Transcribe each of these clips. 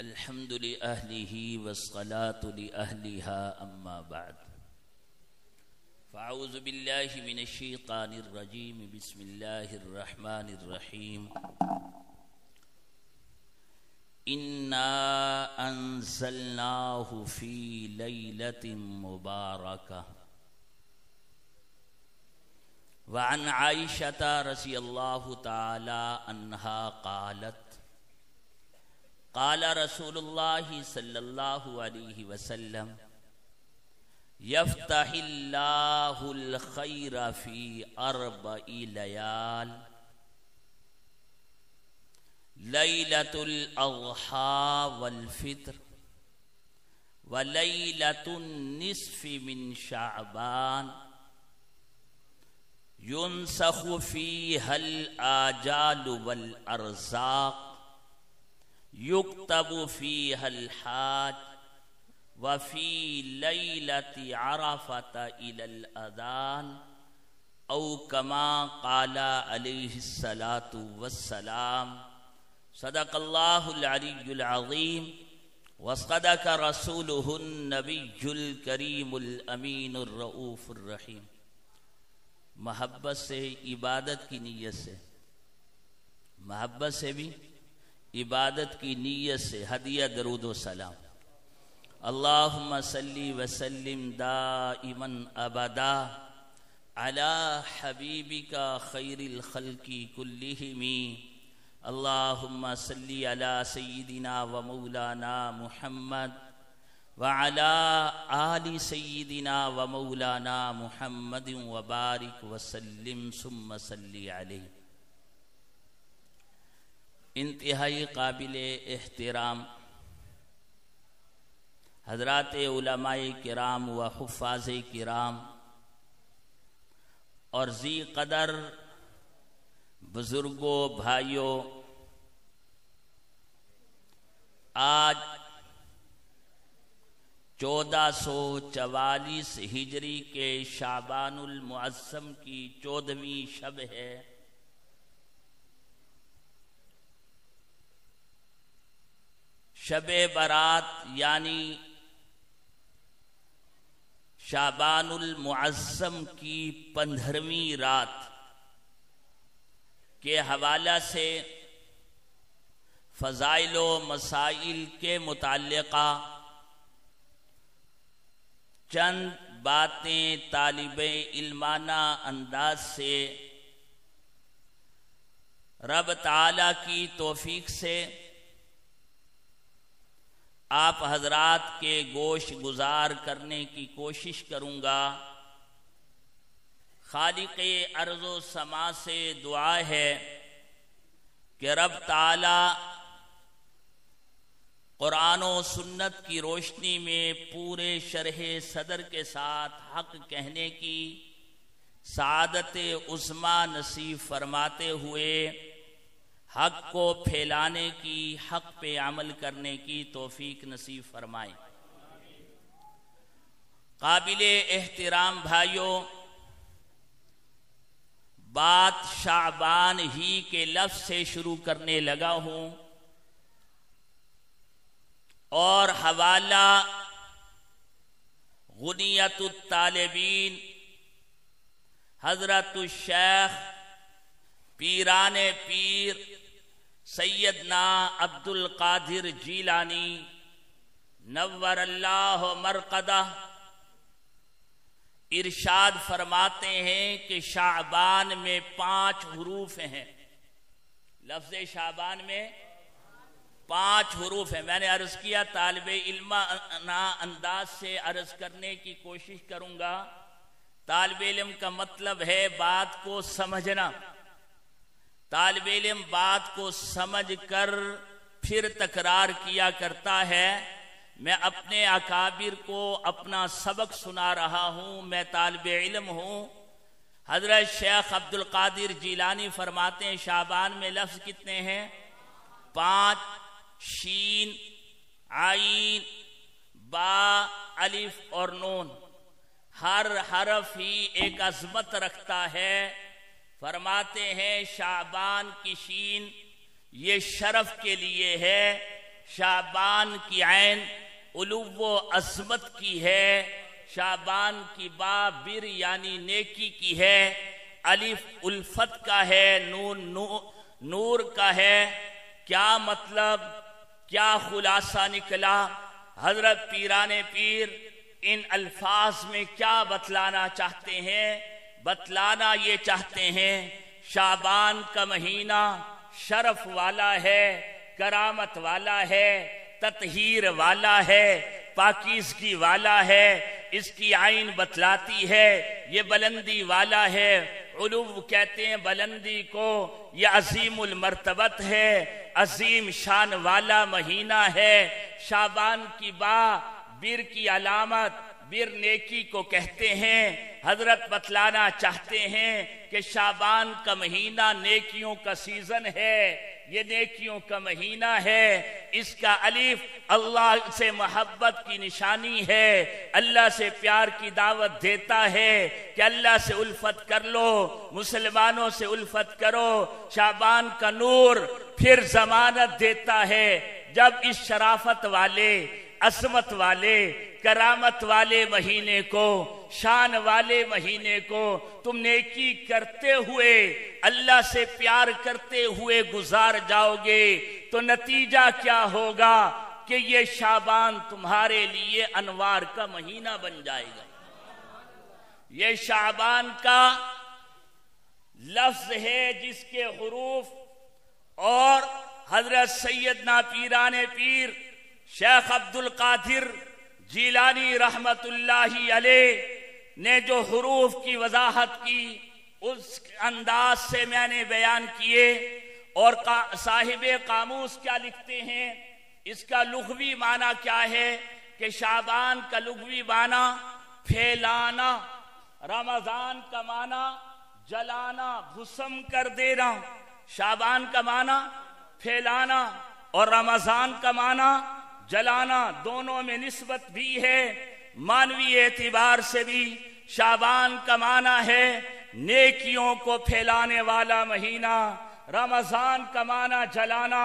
الحمد لأهله والصلاة لأهلها أما بعد فأعوذ بالله من الشيطان الرجيم بسم الله الرحمن الرحيم إنا أنزلناه في ليلة مباركة وعن عائشة رضي الله تعالى عنها قالت قال رسول الله صلى الله عليه وسلم يفتح الله الخير في 4 ليال ليلة الأضحى والفطر وليلة النصف من شعبان ينسخ فيها الآجال والأرزاق يكتب فيها الحاج وفي ليلة عرفة إلى الأذان أو كما قال عليه الصلاة والسلام صدق الله العلي العظيم وصدق رسوله النبي الكريم الأمين الرؤوف الرحيم. محبت سے عبادت کی نیت سے محبت سے بھی عبادت کی نیت سے ہدیہ درود و سلام. اللہم صلی وسلم دائما ابدا علی حبیبک خیر الخلق کلہم. اللہم صلی علی سیدنا و مولانا محمد وعلى آل سيدنا ومولانا محمد وبارك وسلم ثم صلی علیہ. انتہائی قابل احترام حضرات علماء کرام و حفاظ کرام اور ذی قدر بزرگوں بھائیوں، آج 1444 ہجری کے شعبان المعظم کی 14ویں شب ہے. شب برات یعنی شعبان المعظم کی 15ویں رات کے حوالہ سے فضائل و مسائل کے متعلقہ چند باتیں طالب علمانہ انداز سے رب تعالی کی توفیق سے آپ حضرات کے گوش گزار کرنے کی کوشش کروں گا. خالق ارض و سما سے دعا ہے کہ رب تعالی قرآن و سنت کی روشنی میں پورے شرح صدر کے ساتھ حق کہنے کی سعادت عظمیٰ نصیب فرماتے ہوئے حق کو پھیلانے کی، حق پہ عمل کرنے کی توفیق نصیب فرمائے. قابل احترام بھائیوں، بات شعبان ہی کے لفظ سے شروع کرنے لگا ہوں اور حوالہ غنیت الطالبین حضرت الشیخ پیران پیر سیدنا عبد القادر جیلانی نور اللہ مرقدہ ارشاد فرماتے ہیں کہ شعبان میں 5 حروف ہیں. لفظ شعبان میں 5 حروف ہیں. میں نے عرض کیا طالب علمانہ انداز سے عرض کرنے کی کوشش کروں گا. طالب علم کا مطلب ہے بات کو سمجھنا. طالب علم بات کو سمجھ کر پھر تکرار کیا کرتا ہے. میں اپنے اکابر کو اپنا سبق سنا رہا ہوں، میں طالب علم ہوں. حضرت شیخ عبد القادر جیلانی فرماتے ہیں شعبان میں لفظ کتنے ہیں؟ 5. شین، عین، با، الف اور نون. ہر حرف ہی ایک عظمت رکھتا ہے. فرماتے ہیں شعبان کی شین یہ شرف کے لیے ہے، شعبان کی عین علو و عظمت کی ہے، شعبان کی با بر یعنی نیکی کی ہے، الف الفت کا ہے، نون نور کا ہے۔ کیا مطلب، کیا خلاصہ نکلا؟ حضرت پیران پیر ان الفاظ میں کیا بتلانا چاہتے ہیں؟ بتلانا یہ چاہتے ہیں شعبان کا مہینہ شرف والا ہے، کرامت والا ہے، تطہیر والا ہے، پاکیزگی والا ہے، اس کی عین بتلاتی ہے یہ بلندی والا ہے۔ علو کہتے ہیں بلندی کو، یہ عظیم المرتبت ہے، عظیم شان والا مہینہ ہے۔ شعبان کی با بر کی علامت، بر نیکی کو کہتے ہیں۔ حضرت بتلانا چاہتے ہیں کہ شعبان کا مہینہ نیکیوں کا سیزن ہے، یہ نیکیوں کا مہینہ ہے۔ اس کا الف اللہ سے محبت کی نشانی ہے، اللہ سے پیار کی دعوت دیتا ہے کہ اللہ سے الفت کر لو، مسلمانوں سے الفت کرو۔ شعبان کا نور پھر ضمانت دیتا ہے جب اس شرافت والے، عظمت والے، کرامت والے مہینے کو، شان والے مہینے کو تم نیکی کرتے ہوئے، اللہ سے پیار کرتے ہوئے گزار جاؤ گے تو نتیجہ کیا ہوگا کہ یہ شعبان تمہارے لیے انوار کا مہینہ بن جائے گا۔ یہ شعبان کا لفظ ہے جس کے حروف اور حضرت سیدنا پیران پیر شیخ عبد القادر جیلانی رحمت اللہ علیہ نے جو حروف کی وضاحت کی اس انداز سے میں نے بیان کیے۔ اور صاحب قاموس کیا لکھتے ہیں، اس کا لغوی معنی کیا ہے کہ شعبان کا لغوی معنی پھیلانا، رمضان کا معنی جلانا، بھسم کر دینا۔ شعبان کا معنی پھیلانا اور رمضان کا معنی جلانا، دونوں میں نسبت بھی ہے۔ معنوی اعتبار سے بھی شعبان کا معنی ہے نیکیوں کو پھیلانے والا مہینہ، رمضان کا معنی جلانا،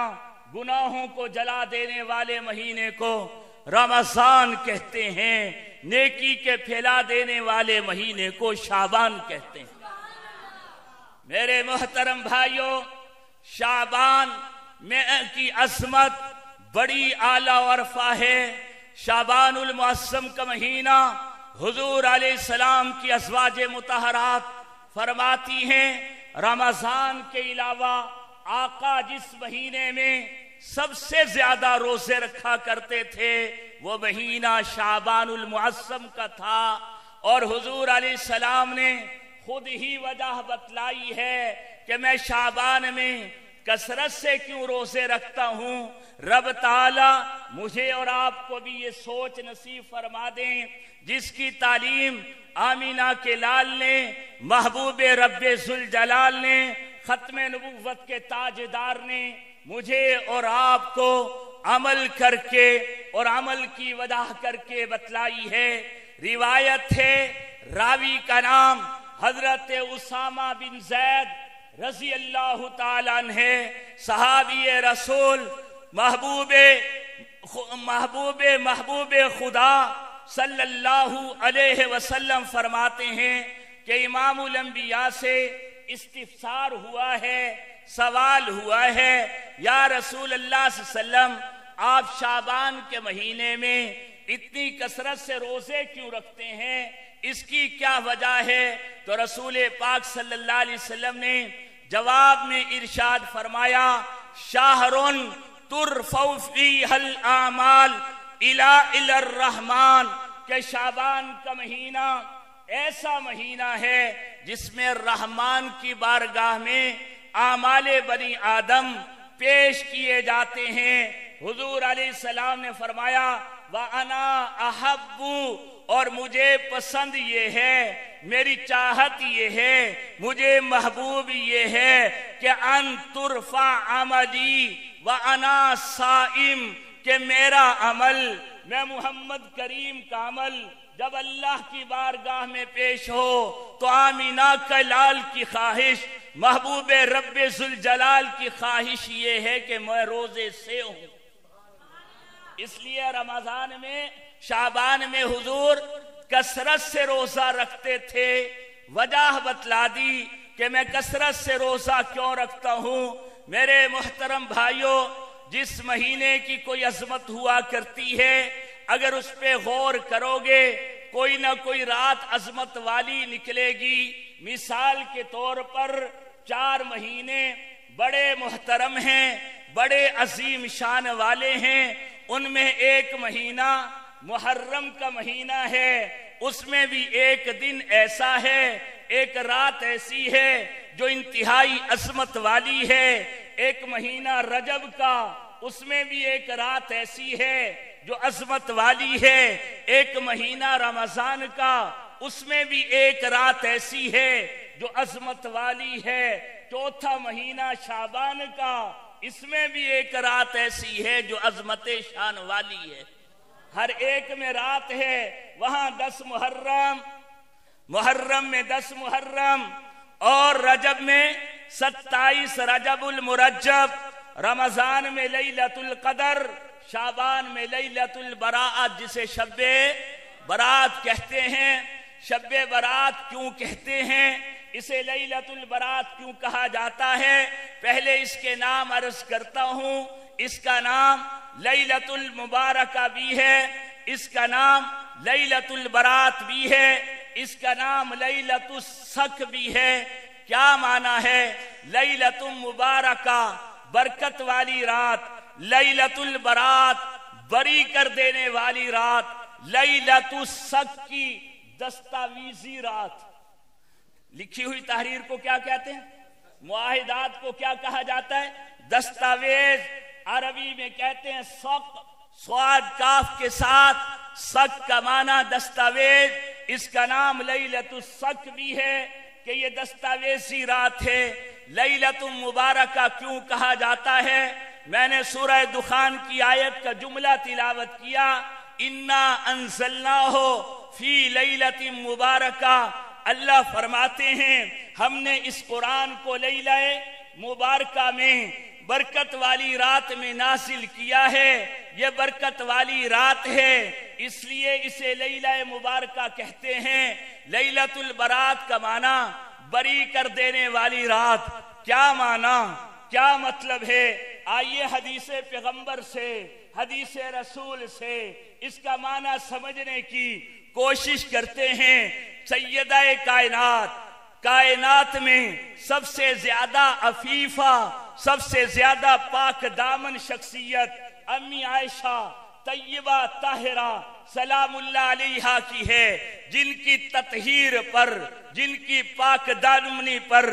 گناہوں کو جلا دینے والے مہینے کو رمضان کہتے ہیں، نیکی کے پھیلا دینے والے مہینے کو شعبان کہتے ہیں۔ میرے محترم بھائیوں، شعبان میں کی عظمت بڑی اعلیٰ و عرفہ ہے۔ شعبان المعظم کا مہینہ حضور علیہ السلام کی ازواج مطہرات فرماتی ہیں رمضان کے علاوہ آقا جس مہینے میں سب سے زیادہ روزے رکھا کرتے تھے وہ مہینہ شعبان المعظم کا تھا، اور حضور علیہ السلام نے خود ہی وجہ بتلائی ہے کہ میں شعبان میں کثرت سے کیوں روزے رکھتا ہوں۔ رب تعالی مجھے اور آپ کو بھی یہ سوچ نصیب فرما دیں جس کی تعلیم آمینہ کے لال نے، محبوب رب ذوالجلال نے، ختم نبوت کے تاجدار نے مجھے اور آپ کو عمل کر کے اور عمل کی وجہ کر کے بتلائی ہے۔ روایت ہے، راوی کا نام حضرت اسامہ بن زید رضی اللہ تعالیٰ عنہ، صحابی رسول، محبوب خدا صلی اللہ علیہ وسلم فرماتے ہیں کہ امام الانبیاء سے استفسار ہوا ہے، سوال ہوا ہے، یا رسول اللہ صلی اللہ علیہ وسلم آپ شعبان کے مہینے میں اتنی کثرت سے روزے کیوں رکھتے ہیں، اس کی کیا وجہ ہے؟ تو رسول پاک صلی اللہ علیہ وسلم نے جواب میں ارشاد فرمایا، شہرٌ ترفع فیہ الاعمال الی الرحمن، کہ شعبان کا مہینہ ایسا مہینہ ہے جس میں رحمان کی بارگاہ میں اعمال بنی آدم پیش کیے جاتے ہیں۔ حضور علیہ السلام نے فرمایا وَأَنَا أَحَبُّ، اور مجھے پسند یہ ہے، میری چاہت یہ ہے، مجھے محبوب یہ ہے کہ ان ترفع عملی وَأَنَا صائم، کہ میرا عمل، میں محمد کریم کا عمل جب اللہ کی بارگاہ میں پیش ہو تو آمینہ کا لال کی خواہش، محبوب رب ذوالجلال کی خواہش یہ ہے کہ میں روزے سے ہوں۔ اس لیے رمضان میں شعبان میں حضور کثرت سے روزہ رکھتے تھے. وجہ بتلا دی کہ میں کثرت سے روزہ کیوں رکھتا ہوں. میرے محترم بھائیوں، جس مہینے کی کوئی عظمت ہوا کرتی ہے، اگر اس پہ غور کرو گے کوئی نہ کوئی رات عظمت والی نکلے گی. مثال کے طور پر 4 مہینے بڑے محترم ہیں، بڑے عظیم شان والے ہیں. ان میں ایک مہینہ محرم کا مہینہ ہے، اس میں بھی ایک دن ایسا ہے، ایک رات ایسی ہے جو انتہائی عظمت والی ہے. ایک مہینہ رجب کا، اس میں بھی ایک رات ایسی ہے جو عظمت والی ہے. ایک مہینہ رمضان کا، اس میں بھی ایک رات ایسی ہے جو عظمت والی ہے. چوتھا مہینہ شعبان کا، اس میں بھی ایک رات ایسی ہے جو عظمت شان والی ہے. ہر ایک میں رات ہے. وہاں 10 محرم، محرم میں 10 محرم، اور رجب میں 27 رجب المرجب، رمضان میں لیلۃ القدر، شعبان میں لیلۃ البراءت جسے شب برات کہتے ہیں. شب برات کیوں کہتے ہیں، اسے لیلۃ البراءت کیوں کہا جاتا ہے؟ پہلے اس کے نام عرض کرتا ہوں. اس کا نام لیلۃ المبارکہ بھی ہے، اس کا نام لیلۃ البراءت بھی ہے، اس کا نام لیلۃ السک بھی ہے. کیا معنی ہے؟ لیلۃ مبارکہ، برکت والی رات. لیلۃ البراءت، بری کر دینے والی رات. لیلۃ السک کی دستاویزی رات. لکھی ہوئی تحریر کو کیا کہتے ہیں؟ معاہدات کو کیا کہا جاتا ہے؟ دستاویز. عربی میں کہتے ہیں سق، صاد کاف کے ساتھ. سق کا معنی دستاویز. اس کا نام لیلۃ السک بھی ہے کہ یہ دستاویزی رات ہے. لیلۃ مبارکہ کیوں کہا جاتا ہے؟ میں نے سورہ دخان کی آیت کا جملہ تلاوت کیا، انا انزلناہ فی لیلۃ مبارکہ. اللہ فرماتے ہیں ہم نے اس قرآن کو لیلہ مبارکہ میں، برکت والی رات میں نازل کیا ہے. یہ برکت والی رات ہے، اس لیے اسے لیلہ مبارکہ کہتے ہیں. لیلۃ البراءت کا معنی بری کر دینے والی رات. کیا معنی، کیا مطلب ہے؟ آئیے حدیث پیغمبر سے، حدیث رسول سے اس کا معنی سمجھنے کی کوشش کرتے ہیں. سیدہ کائنات، کائنات میں سب سے زیادہ عفیفہ، سب سے زیادہ پاک دامن شخصیت امی عائشہ طیبہ طاہرہ سلام اللہ علیہا کی ہے، جن کی تطہیر پر، جن کی پاک دامنی پر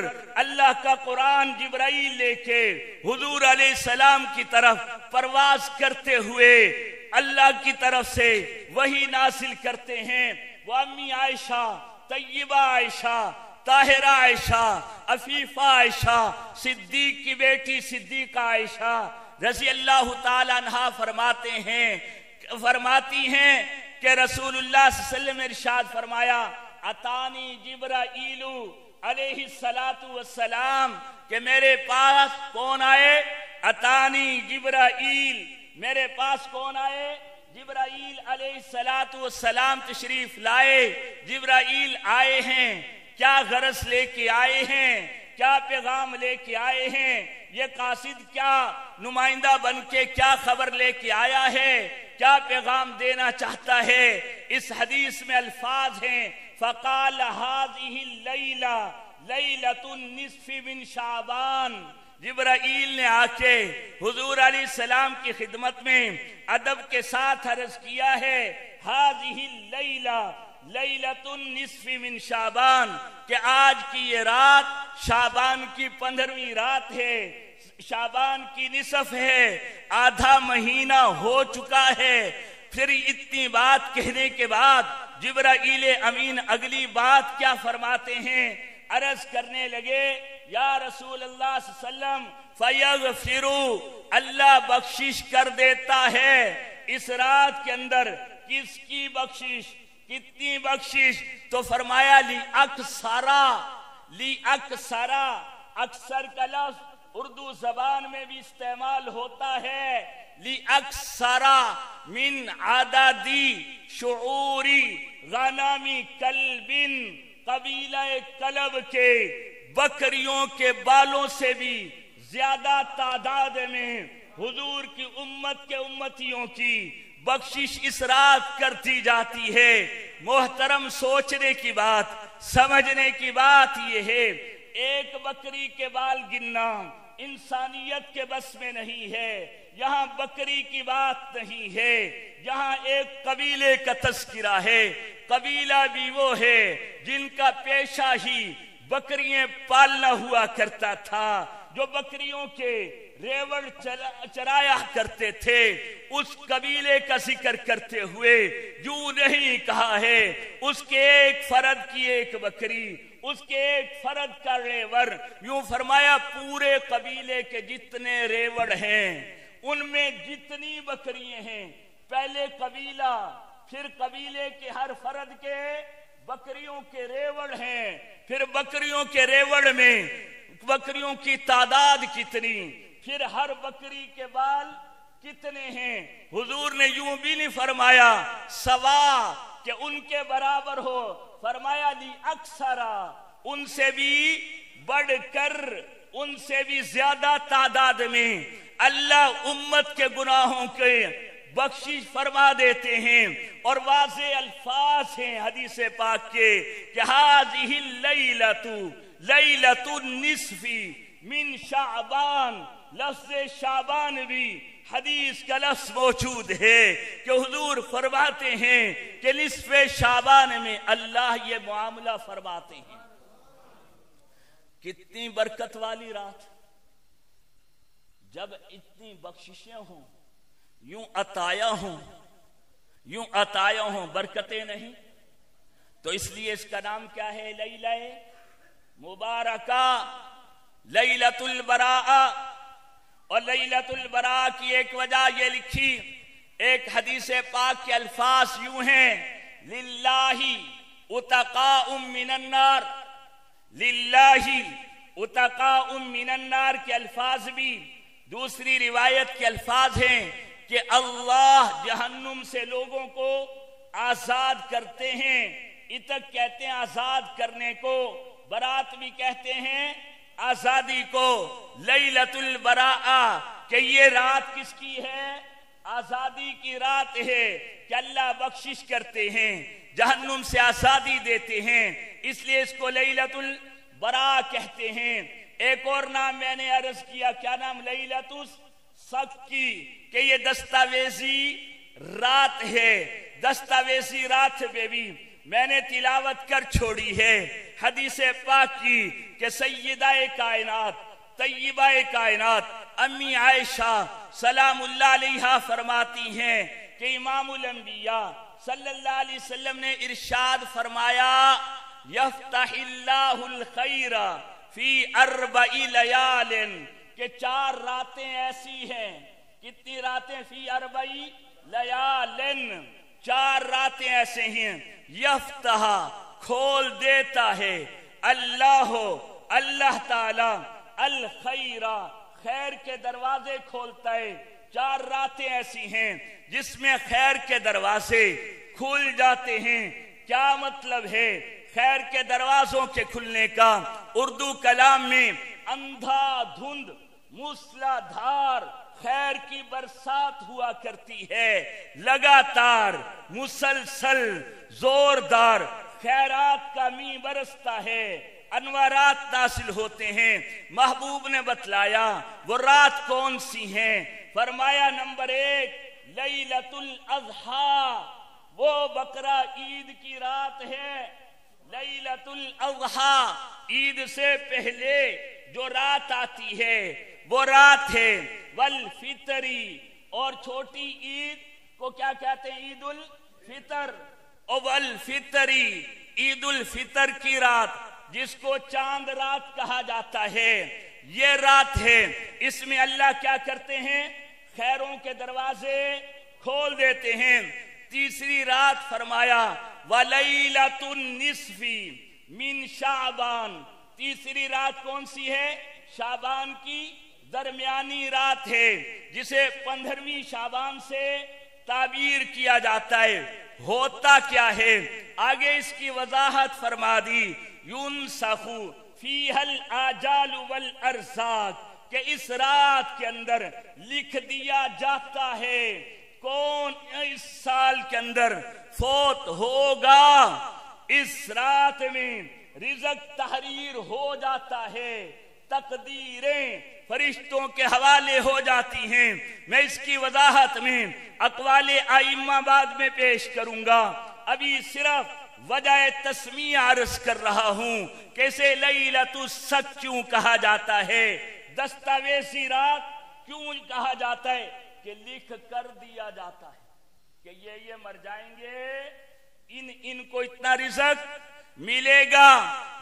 اللہ کا قرآن جبرائیل لے کے حضور علیہ السلام کی طرف پرواز کرتے ہوئے اللہ کی طرف سے وحی نازل کرتے ہیں. وہ امی عائشہ، طیبہ عائشہ، طاہرہ عائشہ، عفیفہ عائشہ، صدیق کی بیٹی صدیقہ عائشہ رضی اللہ تعالی عنہا فرماتی ہیں کہ رسول اللہ صلی اللہ علیہ وسلم نے ارشاد فرمایا، اتانی جبرائیل علیہ السلام، کہ میرے پاس کون آئے؟ اتانی جبرائیل، میرے پاس کون آئے؟ جبرائیل علیہ السلام تشریف لائے. جبرائیل آئے ہیں، کیا غرض لے کے آئے ہیں؟ کیا پیغام لے کے آئے ہیں؟ یہ قاصد کیا نمائندہ بن کے کیا خبر لے کے آیا ہے؟ کیا پیغام دینا چاہتا ہے؟ اس حدیث میں الفاظ ہیں، فقال هذه الليلة ليلة النصف من شعبان. جبرائیل نے آ کے حضور علیہ السلام کی خدمت میں ادب کے ساتھ عرض کیا ہے، هذه الليلة لیلۃ النصف من شعبان، کہ آج کی یہ رات شعبان کی 15ویں رات ہے، شعبان کی نصف ہے، آدھا مہینہ ہو چکا ہے. پھر اتنی بات کہنے کے بعد جبرائیل امین اگلی بات کیا فرماتے ہیں؟ عرض کرنے لگے، یا رسول اللہ صلی اللہ علیہ وسلم فیغفروا، اللہ بخشش کر دیتا ہے. اس رات کے اندر کس کی بخشش؟ کتنی بخشش؟ تو فرمایا لی اکثرا، لی اکثرا. اکثر کا لفظ اردو زبان میں بھی استعمال ہوتا ہے. لی اکثرا، من عددی شعوری غنمی کلبن، قبیلہ کلب کے بکریوں کے بالوں سے بھی زیادہ تعداد میں حضور کی امت کے امتیوں کی بخشش اس رات کرتی جاتی ہے۔ محترم، سوچنے کی بات، سمجھنے کی بات یہ ہے، ایک بکری کے بال گننا انسانیت کے بس میں نہیں ہے۔ یہاں بکری کی بات نہیں ہے، یہاں ایک قبیلے کا تذکرہ ہے۔ قبیلہ بھی وہ ہے جن کا پیشہ ہی بکریاں پالنا ہوا کرتا تھا، جو بکریوں کے ریوڑ چرایا کرتے تھے۔ اس قبیلے کا ذکر کرتے ہوئے یوں نہیں کہا ہے اس کے ایک فرد کی ایک بکری، اس کے ایک فرد کا ریوڑ، یوں فرمایا پورے قبیلے کے جتنے ریوڑ ہیں ان میں جتنی بکریاں ہیں، پہلے قبیلہ، پھر قبیلے کے ہر فرد کے بکریوں کے ریوڑ ہیں، پھر بکریوں کے ریوڑ میں بکریوں کی تعداد کتنی، پھر ہر بکری کے بال کتنے ہیں۔ حضور نے یوں بھی نہیں فرمایا سوا کہ ان کے برابر ہو، فرمایا لی اکثرا، ان سے بھی بڑھ کر، ان سے بھی زیادہ تعداد میں اللہ امت کے گناہوں کے بخشش فرما دیتے ہیں۔ اور واضح الفاظ ہیں حدیث پاک کے کہ ہذہ اللیلۃ لیلۃ النصف من شعبان، لفظ شعبان بھی حدیث کا لفظ موجود ہے کہ حضور فرماتے ہیں کہ نصف شعبان میں اللہ یہ معاملہ فرماتے ہیں۔ کتنی برکت والی رات، جب اتنی بخششیں ہوں، یوں عطایا ہوں، برکتیں نہیں، تو اس لیے اس کا نام کیا ہے؟ لیلہ مبارکہ، لیلۃ البراء۔ اور لیلۃ البراء کی ایک وجہ یہ لکھی، ایک حدیث پاک کے الفاظ یوں ہیں، للہ اتقاء من النار، للہ اتقاء من النار کے الفاظ بھی دوسری روایت کے الفاظ ہیں کہ اللہ جہنم سے لوگوں کو آزاد کرتے ہیں۔ اتق کہتے ہیں آزاد کرنے کو، برات بھی کہتے ہیں آزادی کو۔ لیلۃ البراء کہ یہ رات کس کی ہے؟ آزادی کی رات ہے کہ اللہ بخشش کرتے ہیں، جہنم سے آزادی دیتے ہیں، اس لیے اس کو لیلۃ البراء کہتے ہیں۔ ایک اور نام میں نے عرض کیا، کیا نام؟ لیلۃ الصک کی، کہ یہ دستاویزی رات ہے۔ دستاویزی رات پہ بھی میں نے تلاوت کر چھوڑی ہے حدیث پاک کی کہ سیدہ کائنات، طیبہ کائنات امی عائشہ سلام اللہ علیہا فرماتی ہیں کہ امام الانبیاء صلی اللہ علیہ وسلم نے ارشاد فرمایا، یفتح اللہ الخیر فی 4 لیال، کہ 4 راتیں ایسی ہیں۔ کتنی راتیں؟ فی 4 لیال، 4 راتیں ایسے ہیں، یفتح کھول دیتا ہے اللہ تعالی الخیر، خیر کے دروازے کھولتا ہے۔ 4 راتیں ایسی ہیں جس میں خیر کے دروازے کھل جاتے ہیں۔ کیا مطلب ہے خیر کے دروازوں کے کھلنے کا؟ اردو کلام میں اندھا دھند موسلا دھار خیر کی برسات ہوا کرتی ہے، لگاتار مسلسل زوردار خیرات کا می برستا ہے، انوارات نازل ہوتے ہیں۔ محبوب نے بتلایا وہ رات کون سی ہیں، فرمایا نمبر 1 لیلۃ الاضحیٰ، وہ بقرہ عید کی رات ہے۔ لیلۃ الاضحیٰ، عید سے پہلے جو رات آتی ہے وہ رات ہے۔ والفطری، اور چھوٹی عید کو کیا کہتے ہیں؟ عید الفطر۔ اور والفطری، عید الفطر کی رات جس کو چاند رات کہا جاتا ہے، یہ رات ہے۔ اس میں اللہ کیا کرتے ہیں؟ خیروں کے دروازے کھول دیتے ہیں۔ تیسری رات فرمایا ولیلۃ النصف من شعبان، تیسری رات کون سی ہے؟ شعبان کی درمیانی رات ہے، جسے 15ویں شعبان سے تعبیر کیا جاتا ہے، ہوتا کیا ہے؟ آگے اس کی وضاحت فرما دی، يُنسَخُ فِيهَا الْآجَالُ وَالْأَرْزَاقُ، کہ اس رات کے اندر لکھ دیا جاتا ہے کون اس سال کے اندر فوت ہوگا، اس رات میں رزق تحریر ہو جاتا ہے، تقدیریں فرشتوں کے حوالے ہو جاتی ہیں۔ میں اس کی وضاحت میں اقوال ائمہ بعد میں پیش کروں گا، ابھی صرف وجہ تسمیہ عرض کر رہا ہوں کہ اسے لیلۃ الصق کیوں کہا جاتا ہے، دستاویزی رات کیوں کہا جاتا ہے، کہ لکھ کر دیا جاتا ہے کہ یہ مر جائیں گے، ان کو اتنا رزق ملے گا۔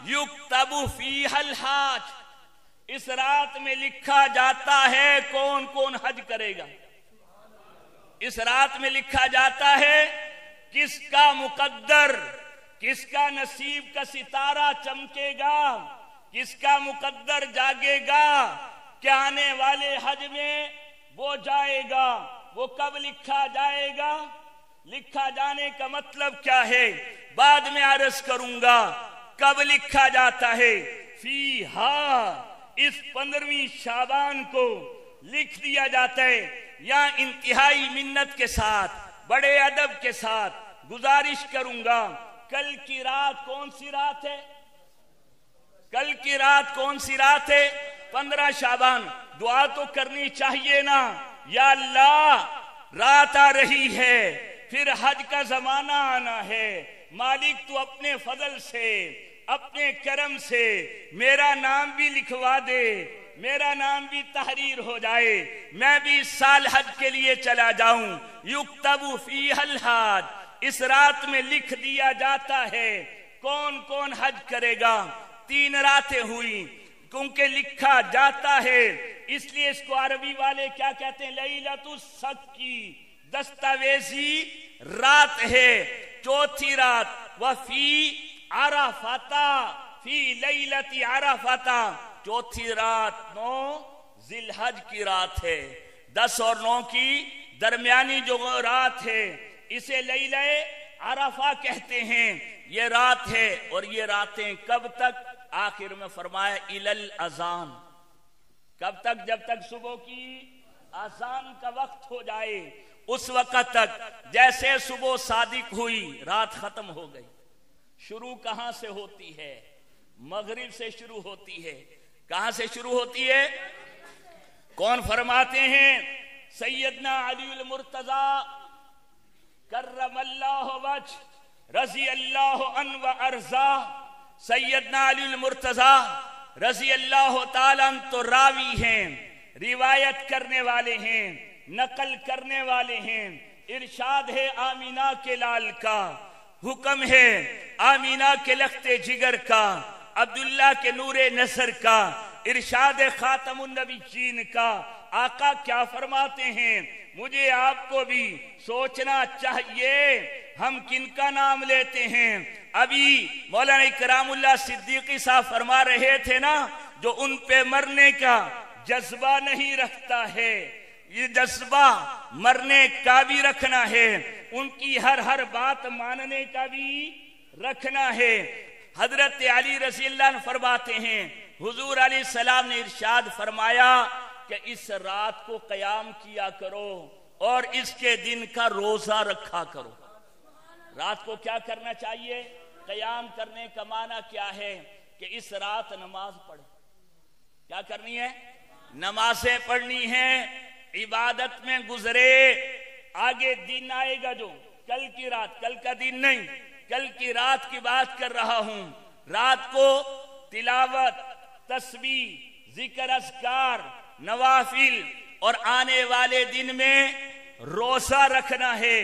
یکتب فیہا الحاج، اس رات میں لکھا جاتا ہے کون کون حج کرے گا، اس رات میں لکھا جاتا ہے کس کا مقدر، کس کا نصیب کا ستارہ چمکے گا، کس کا مقدر جاگے گا کہ آنے والے حج میں وہ جائے گا۔ وہ کب لکھا جائے گا؟ لکھا جانے کا مطلب کیا ہے بعد میں عرض کروں گا۔ کب لکھا جاتا ہے؟ فیہا، اس 15ویں شعبان کو لکھ دیا جاتا ہے۔ یا انتہائی منت کے ساتھ، بڑے ادب کے ساتھ گزارش کروں گا، کل کی رات کون سی رات ہے؟ کل کی رات کون سی رات ہے؟ 15 شعبان۔ دعا تو کرنی چاہیے نا، یا اللہ رات آ رہی ہے، پھر حج کا زمانہ آنا ہے، مالک تو اپنے فضل سے، اپنے کرم سے میرا نام بھی لکھوا دے، میرا نام بھی تحریر ہو جائے، میں بھی اس سال حج کے لیے چلا جاؤں۔ یکتب فیہا الحاج، اس رات میں لکھ دیا جاتا ہے کون کون حج کرے گا۔ 3 راتیں ہوئی، کیونکہ لکھا جاتا ہے اس لیے اس کو عربی والے کیا کہتے ہیں؟ لیلۃ الصق کی دستاویزی رات ہے، چوتھی رات۔ وفی عرفۃ، فی لیلۃ عرفۃ، چوتھی رات 9 ذی الحج کی رات ہے۔ 10 اور 9 کی درمیانی جو رات ہے اسے لیلہ عرفہ کہتے ہیں، یہ رات ہے۔ اور یہ راتیں کب تک؟ آخر میں فرمایا الی الاذان، کب تک؟ جب تک صبح کی اذان کا وقت ہو جائے اس وقت تک۔ جیسے صبح صادق ہوئی رات ختم ہو گئی۔ شروع کہاں سے ہوتی ہے؟ مغرب سے شروع ہوتی ہے۔ کہاں سے شروع ہوتی ہے؟ کون فرماتے ہیں؟ سیدنا علی المرتضیٰ کرم اللہ وجہ رضی اللہ عنہ و ارضاہ۔ سیدنا علی المرتضیٰ رضی اللہ تعالیٰ عنہ تو راوی ہیں، روایت کرنے والے ہیں، نقل کرنے والے ہیں۔ ارشاد ہے آمینہ کے لال کا، حکم ہے آمینہ کے لخت جگر کا، عبداللہ کے نور نصر کا، ارشاد خاتم النبیین کا۔ آقا کیا فرماتے ہیں؟ مجھے آپ کو بھی سوچنا چاہیے ہم کن کا نام لیتے ہیں۔ ابھی مولانا اکرام اللہ صدیقی صاحب فرما رہے تھے نا، جو ان پہ مرنے کا جذبہ نہیں رکھتا ہے، یہ جذبہ مرنے کا بھی رکھنا ہے، ان کی ہر بات ماننے کا بھی رکھنا ہے۔ حضرت علی رضی اللہ عنہ فرماتے ہیں حضور علیہ السلام نے ارشاد فرمایا کہ اس رات کو قیام کیا کرو اور اس کے دن کا روزہ رکھا کرو۔ رات کو کیا کرنا چاہیے؟ قیام کرنے کا معنی کیا ہے؟ کہ اس رات نماز پڑھے۔ کیا کرنی ہے؟ نمازیں پڑھنی ہیں، عبادت میں گزرے۔ آگے دن آئے گا جو کل کی رات، کل کا دن نہیں، کل کی رات کی بات کر رہا ہوں۔ رات کو تلاوت، تسبیح، ذکر، اذکار، نوافل اور آنے والے دن میں روزہ رکھنا ہے۔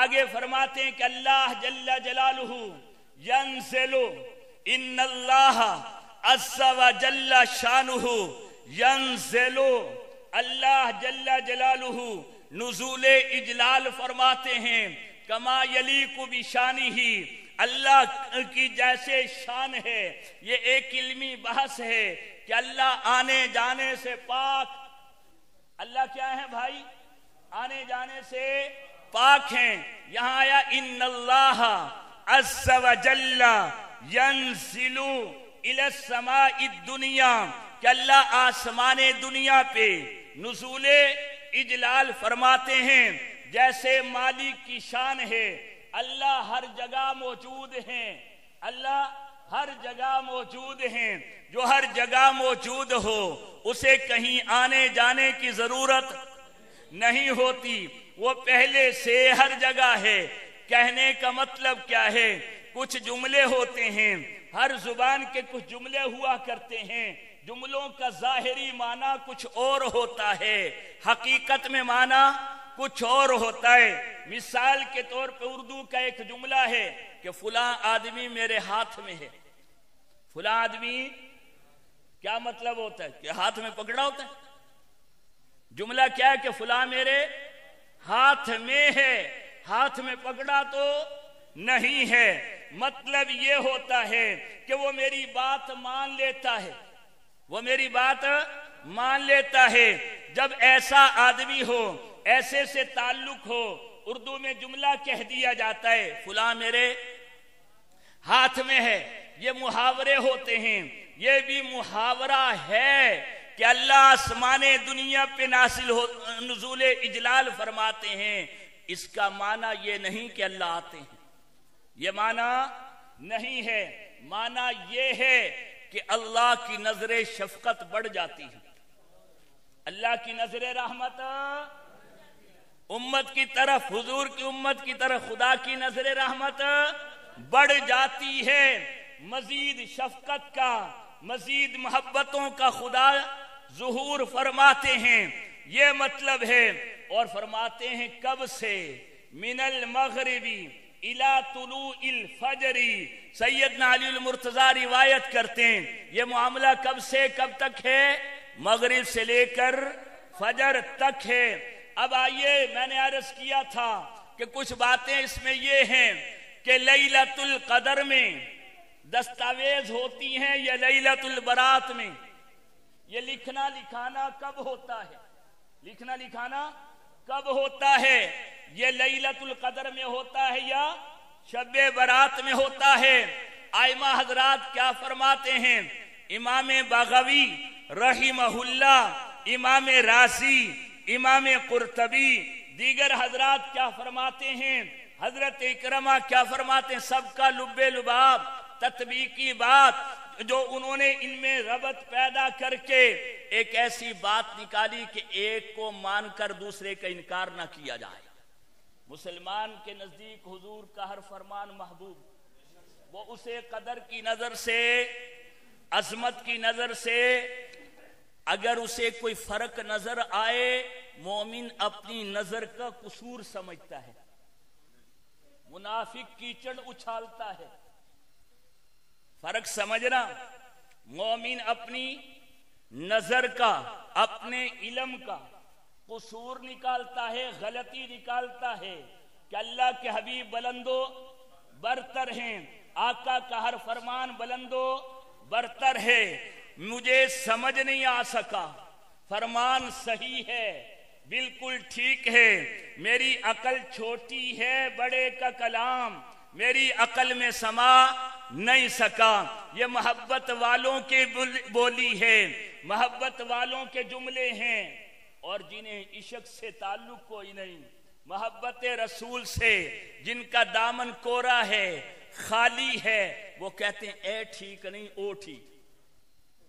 آگے فرماتے ہیں کہ اللہ جل جلالہ ینزل، ان اللہ عز و جل شانہ ینزل، اللہ جل جلالہ نزول اجلال فرماتے ہیں، کما یلیق بشانہ، اللہ کی جیسے شان ہے۔ یہ ایک علمی بحث ہے کہ اللہ آنے جانے سے پاک، اللہ کیا ہے بھائی؟ آنے جانے سے پاک ہیں. یہاں آیا ان اللہ عز وجل ینزل الی السماء الدنیا کہ اللہ آسمان دنیا پہ نزول اجلال فرماتے ہیں. جیسے مالک کی شان ہے اللہ ہر جگہ موجود ہیں. اللہ ہر جگہ موجود ہیں. جو ہر جگہ موجود ہو اسے کہیں آنے جانے کی ضرورت نہیں ہوتی. وہ پہلے سے ہر جگہ ہے. کہنے کا مطلب کیا ہے؟ کچھ جملے ہوتے ہیں، ہر زبان کے کچھ جملے ہوا کرتے ہیں. جملوں کا ظاہری معنی کچھ اور ہوتا ہے، حقیقت میں معنی کچھ اور ہوتا ہے. مثال کے طور پہ اردو کا ایک جملہ ہے کہ فلاں آدمی میرے ہاتھ میں ہے. فلاں آدمی کیا مطلب ہوتا ہے؟ کہ ہاتھ میں پکڑا ہوتا ہے. جملہ کیا ہے؟ کہ فلاں میرے ہاتھ میں ہے. ہاتھ میں پکڑا تو نہیں ہے. مطلب یہ ہوتا ہے کہ وہ میری بات مان لیتا ہے. وہ میری بات مان لیتا ہے. جب ایسا آدمی ہو، ایسے سے تعلق ہو، اردو میں جملہ کہہ دیا جاتا ہے فلاں میرے ہاتھ میں ہے. یہ محاورے ہوتے ہیں. یہ بھی محاورہ ہے کہ اللہ آسمان دنیا پہ نزول اجلال فرماتے ہیں. اس کا معنی یہ نہیں کہ اللہ آتے ہیں، یہ معنی نہیں ہے. معنی یہ ہے کہ اللہ کی نظر شفقت بڑھ جاتی ہے. اللہ کی نظر رحمت امت کی طرف، حضور کی امت کی طرف خدا کی نظر رحمت بڑھ جاتی ہے. مزید شفقت کا، مزید محبتوں کا خدا ظہور فرماتے ہیں. یہ مطلب ہے. اور فرماتے ہیں کب سے؟ من المغربی الی طلوع الفجر. سیدنا علی المرتضیٰ روایت کرتے ہیں یہ معاملہ کب سے کب تک ہے؟ مغرب سے لے کر فجر تک ہے. اب آئیے، میں نے عرض کیا تھا کہ کچھ باتیں اس میں یہ ہیں کہ لیلۃ القدر میں دستاویز ہوتی ہیں یا لیلۃ البرات میں. یہ لکھنا لکھانا کب ہوتا ہے؟ لکھنا لکھانا کب ہوتا ہے؟ یہ لیلۃ القدر میں ہوتا ہے یا شب برات میں ہوتا ہے؟ ائمہ حضرات کیا فرماتے ہیں؟ امام بغوی رحمہ اللہ، امام رازی، امام قرطبی، دیگر حضرات کیا فرماتے ہیں؟ حضرت اکرمہ کیا فرماتے ہیں؟ سب کا لب لباب تطبیقی بات جو انہوں نے ان میں ربط پیدا کر کے ایک ایسی بات نکالی کہ ایک کو مان کر دوسرے کا انکار نہ کیا جائے. مسلمان کے نزدیک حضور کا ہر فرمان محبوب. وہ اسے قدر کی نظر سے، عظمت کی نظر سے اگر اسے کوئی فرق نظر آئے، مومن اپنی نظر کا قصور سمجھتا ہے. منافق کیچڑ اچھالتا ہے. فرق سمجھنا. مومن اپنی نظر کا، اپنے علم کا قصور نکالتا ہے، غلطی نکالتا ہے کہ اللہ کے حبیب بلند و برتر ہیں، آقا کا ہر فرمان بلند و برتر ہے. مجھے سمجھ نہیں آ سکا، فرمان صحیح ہے، بالکل ٹھیک ہے، میری عقل چھوٹی ہے، بڑے کا کلام میری عقل میں سما نہیں سکا. یہ محبت والوں کی بولی ہے، محبت والوں کے جملے ہیں. اور جنہیں عشق سے تعلق کوئی نہیں، محبت رسول سے جن کا دامن کوڑا ہے، خالی ہے، وہ کہتے ہیں اے ٹھیک نہیں او ٹھیک.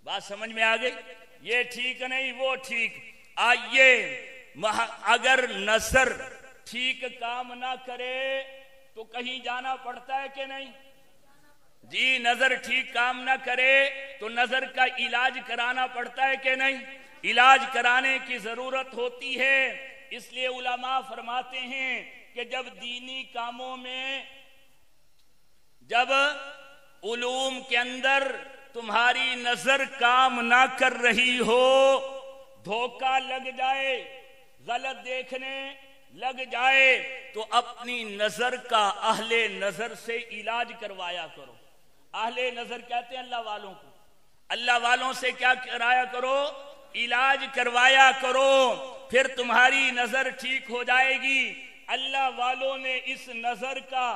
بات سمجھ میں آ گئی؟ یہ ٹھیک نہیں وہ ٹھیک. آئیے، اگر نظر ٹھیک کام نہ کرے تو کہیں جانا پڑتا ہے کہ نہیں؟ جی، نظر ٹھیک کام نہ کرے تو نظر کا علاج کرانا پڑتا ہے کہ نہیں؟ علاج کرانے کی ضرورت ہوتی ہے. اس لیے علماء فرماتے ہیں کہ جب دینی کاموں میں، جب علوم کے اندر تمہاری نظر کام نہ کر رہی ہو، دھوکہ لگ جائے، غلط دیکھنے لگ جائے، تو اپنی نظر کا اہل نظر سے علاج کروایا کرو. اہل نظر کہتے ہیں اللہ والوں کو. اللہ والوں سے کیا کرایا کرو؟ علاج کروایا کرو. پھر تمہاری نظر ٹھیک ہو جائے گی. اللہ والوں نے اس نظر کا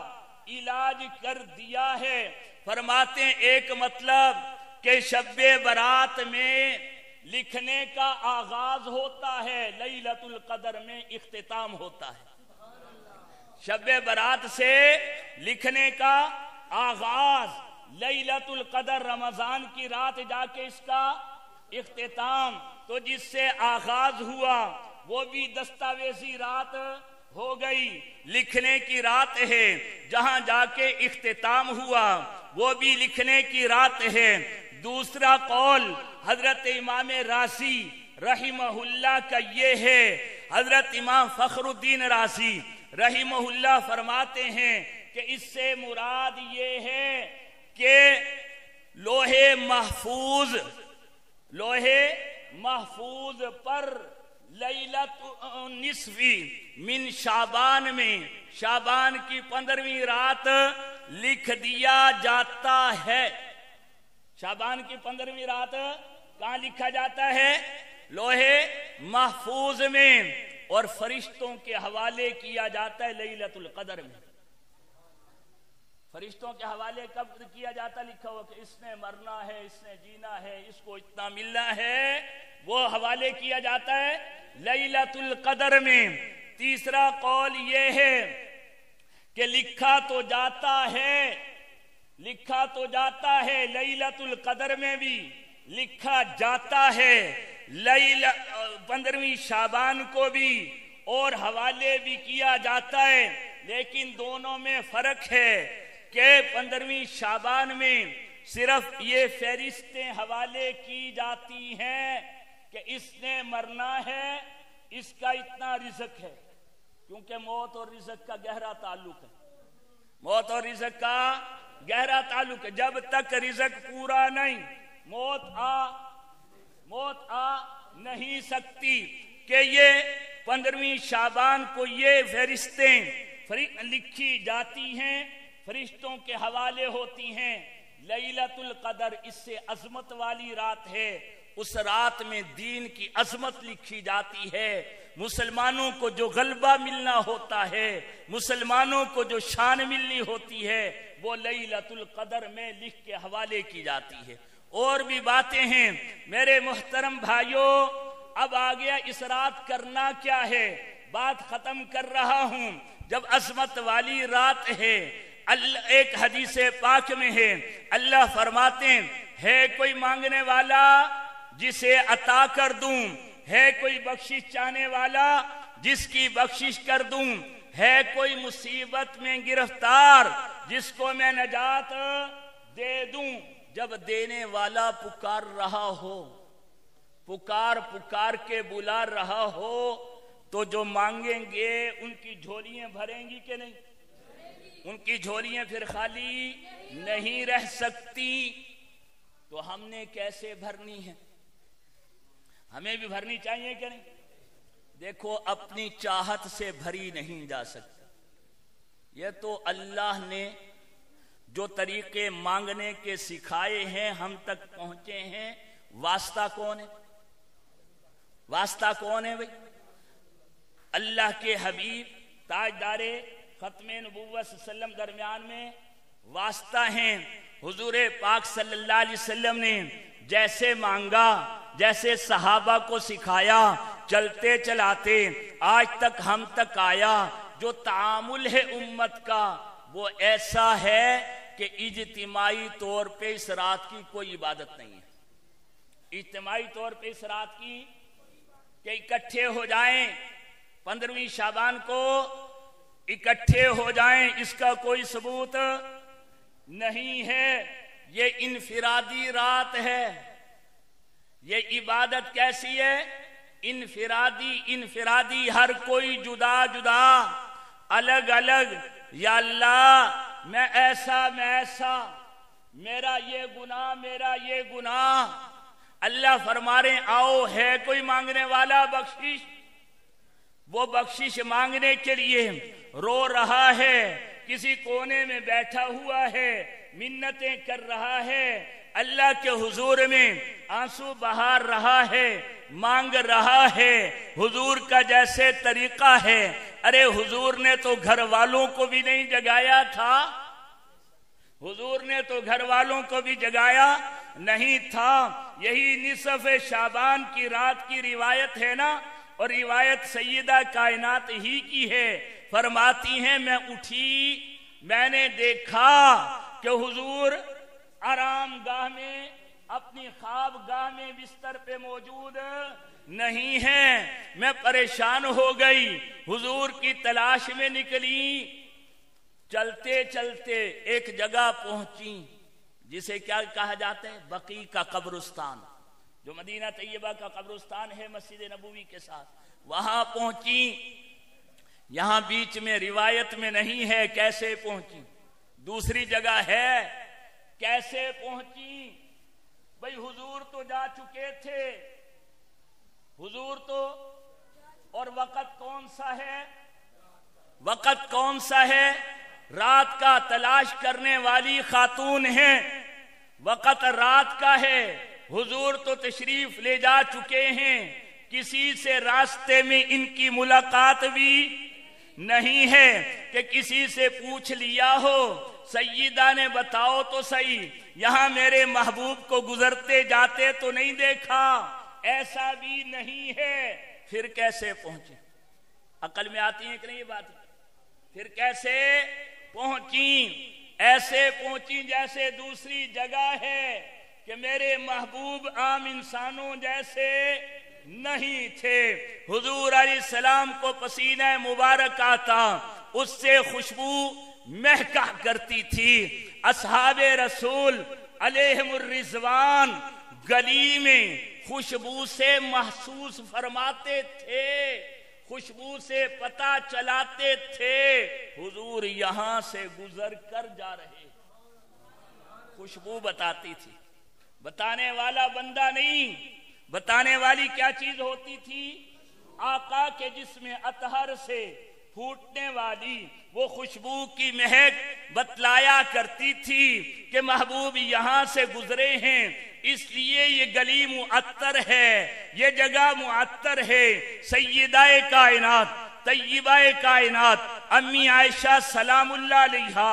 علاج کر دیا ہے۔ فرماتے ہیں ایک مطلب کہ شب برات میں لکھنے کا آغاز ہوتا ہے، لیلۃ القدر میں اختتام ہوتا ہے۔ شب برات سے لکھنے کا آغاز، لیلۃ القدر رمضان کی رات جا کے اس کا اختتام، تو جس سے آغاز ہوا وہ بھی دستاویزی رات ہو گئی، لکھنے کی رات ہے۔ جہاں جا کے اختتام ہوا وہ بھی لکھنے کی رات ہے۔ دوسرا قول حضرت امام رازی رحمہ اللہ کا یہ ہے، حضرت امام فخر الدین رازی رحمہ اللہ فرماتے ہیں کہ اس سے مراد یہ ہے کہ لوح محفوظ پر لیلۃ نصفی من شعبان میں، شعبان کی 15ویں رات لکھ دیا جاتا ہے۔ شعبان کی 15ویں رات کہاں لکھا جاتا ہے؟ لوح محفوظ میں، اور فرشتوں کے حوالے کیا جاتا ہے لیلۃ القدر میں۔ فرشتوں کے حوالے کب کیا جاتا؟ لکھا ہوا کہ اس نے مرنا ہے، اس نے جینا ہے، اس کو اتنا ملنا ہے، وہ حوالے کیا جاتا ہے لیلۃ القدر میں۔ تیسرا قول یہ ہے کہ لکھا تو جاتا ہے لیلۃ القدر میں بھی لکھا جاتا ہے، 15ویں شعبان کو بھی، اور حوالے بھی کیا جاتا ہے، لیکن دونوں میں فرق ہے کہ 15ویں شعبان میں صرف یہ فہرستیں حوالے کی جاتی ہیں کہ اس نے مرنا ہے، اس کا اتنا رزق ہے، کیونکہ موت اور رزق کا گہرا تعلق ہے۔ موت اور رزق کا گہرا تعلق ہے، جب تک رزق پورا نہیں موت آ نہیں سکتی، کہ یہ 15ویں شعبان کو یہ فہرستیں لکھی جاتی ہیں، فرشتوں کے حوالے ہوتی ہیں۔ لیلۃ القدر اس سے عظمت والی رات ہے، اس رات میں دین کی عظمت لکھی جاتی ہے، مسلمانوں کو جو غلبہ ملنا ہوتا ہے، مسلمانوں کو جو شان ملنی ہوتی ہے، وہ لیلۃ القدر میں لکھ کے حوالے کی جاتی ہے۔ اور بھی باتیں ہیں میرے محترم بھائیوں، اب آگیا اس رات کرنا کیا ہے، بات ختم کر رہا ہوں۔ جب عظمت والی رات ہے، ایک حدیث پاک میں ہے، اللہ فرماتے ہیں ہے کوئی مانگنے والا جسے عطا کر دوں، ہے کوئی بخشش چاہنے والا جس کی بخشش کر دوں، ہے کوئی مصیبت میں گرفتار جس کو میں نجات دے دوں۔ جب دینے والا پکار رہا ہو، پکار کے بلا رہا ہو، تو جو مانگیں گے ان کی جھولیاں بھریں گی کہ نہیں؟ ان کی جھولیاں پھر خالی نہیں رہ سکتی، تو ہم نے کیسے بھرنی ہے؟ ہمیں بھی بھرنی چاہیے کہ نہیں؟ دیکھو اپنی چاہت سے بھری نہیں جا سکتی، یہ تو اللہ نے جو طریقے مانگنے کے سکھائے ہیں ہم تک پہنچے ہیں۔ واسطہ کون ہے؟ واسطہ کون ہے بھئی؟ اللہ کے حبیب تاجدار ختم نبوت صلی اللہ علیہ وسلم درمیان میں واسطہ ہیں۔ حضور پاک صلی اللہ علیہ وسلم نے جیسے مانگا، جیسے صحابہ کو سکھایا، چلتے چلاتے آج تک ہم تک آیا، جو تعامل ہے امت کا وہ ایسا ہے کہ اجتماعی طور پہ اس رات کی کوئی عبادت نہیں ہے۔ اجتماعی طور پہ اس رات کی کہ اکٹھے ہو جائیں 15ویں شعبان کو، اکٹھے ہو جائیں، اس کا کوئی ثبوت نہیں ہے۔ یہ انفرادی رات ہے۔ یہ عبادت کیسی ہے؟ انفرادی، ہر کوئی جدا جدا، الگ الگ۔ یا اللہ میں ایسا، میرا یہ گناہ۔ اللہ فرما رہے آؤ، ہے کوئی مانگنے والا بخشش؟ وہ بخشش مانگنے کے لیے رو رہا ہے، کسی کونے میں بیٹھا ہوا ہے، منتیں کر رہا ہے۔ اللہ کے حضور میں آنسو بہا رہا ہے، مانگ رہا ہے، حضور کا جیسے طریقہ ہے۔ ارے حضور نے تو گھر والوں کو بھی نہیں جگایا تھا، حضور نے تو گھر والوں کو بھی جگایا نہیں تھا۔ یہی نصف شعبان کی رات کی روایت ہے نا، اور روایت سیدہ کائنات ہی کی ہے۔ فرماتی ہیں میں اٹھی، میں نے دیکھا کہ حضور آرام گاہ میں، اپنی خواب گاہ میں بستر پہ موجود نہیں ہیں۔ میں پریشان ہو گئی، حضور کی تلاش میں نکلی۔ چلتے چلتے ایک جگہ پہنچی جسے کیا کہا جاتا ہے؟ بقیع کا قبرستان، جو مدینہ طیبہ کا قبرستان ہے مسجد نبوی کے ساتھ، وہاں پہنچی۔ یہاں بیچ میں روایت میں نہیں ہے کیسے پہنچی، دوسری جگہ ہے کیسے پہنچی۔ بھئی حضور تو جا چکے تھے، حضور تو، اور وقت کون سا ہے؟ وقت کون سا ہے؟ رات کا تلاش کرنے والی خاتون ہیں، وقت رات کا ہے۔ حضور تو تشریف لے جا چکے ہیں، کسی سے راستے میں ان کی ملاقات بھی نہیں ہے کہ کسی سے پوچھ لیا ہو سیدہ نے بتاؤ تو صحیح، یہاں میرے محبوب کو گزرتے جاتے تو نہیں دیکھا، ایسا بھی نہیں ہے۔ پھر کیسے پہنچے؟ عقل میں آتی ہے کہ نہیں یہ بات؟ پھر کیسے پہنچی؟ ایسے پہنچی جیسے دوسری جگہ ہے کہ میرے محبوب عام انسانوں جیسے نہیں تھے۔ حضور علیہ السلام کو پسینہ مبارک آتا، اس سے خوشبو مہکا کرتی تھی۔ اصحاب رسول علیہم الرضوان گلی میں خوشبو سے محسوس فرماتے تھے، خوشبو سے پتہ چلاتے تھے حضور یہاں سے گزر کر جا رہے۔ خوشبو بتاتی تھی، بتانے والا بندہ نہیں، بتانے والی کیا چیز ہوتی تھی؟ آقا کے جسم اطہر سے پھوٹنے والی وہ خوشبو کی مہک بتلایا کرتی تھی کہ محبوب یہاں سے گزرے ہیں، اس لیے یہ گلی معطر ہے، یہ جگہ معطر ہے۔ سیدہ کائنات طیبہ کائنات امی عائشہ سلام اللہ علیہا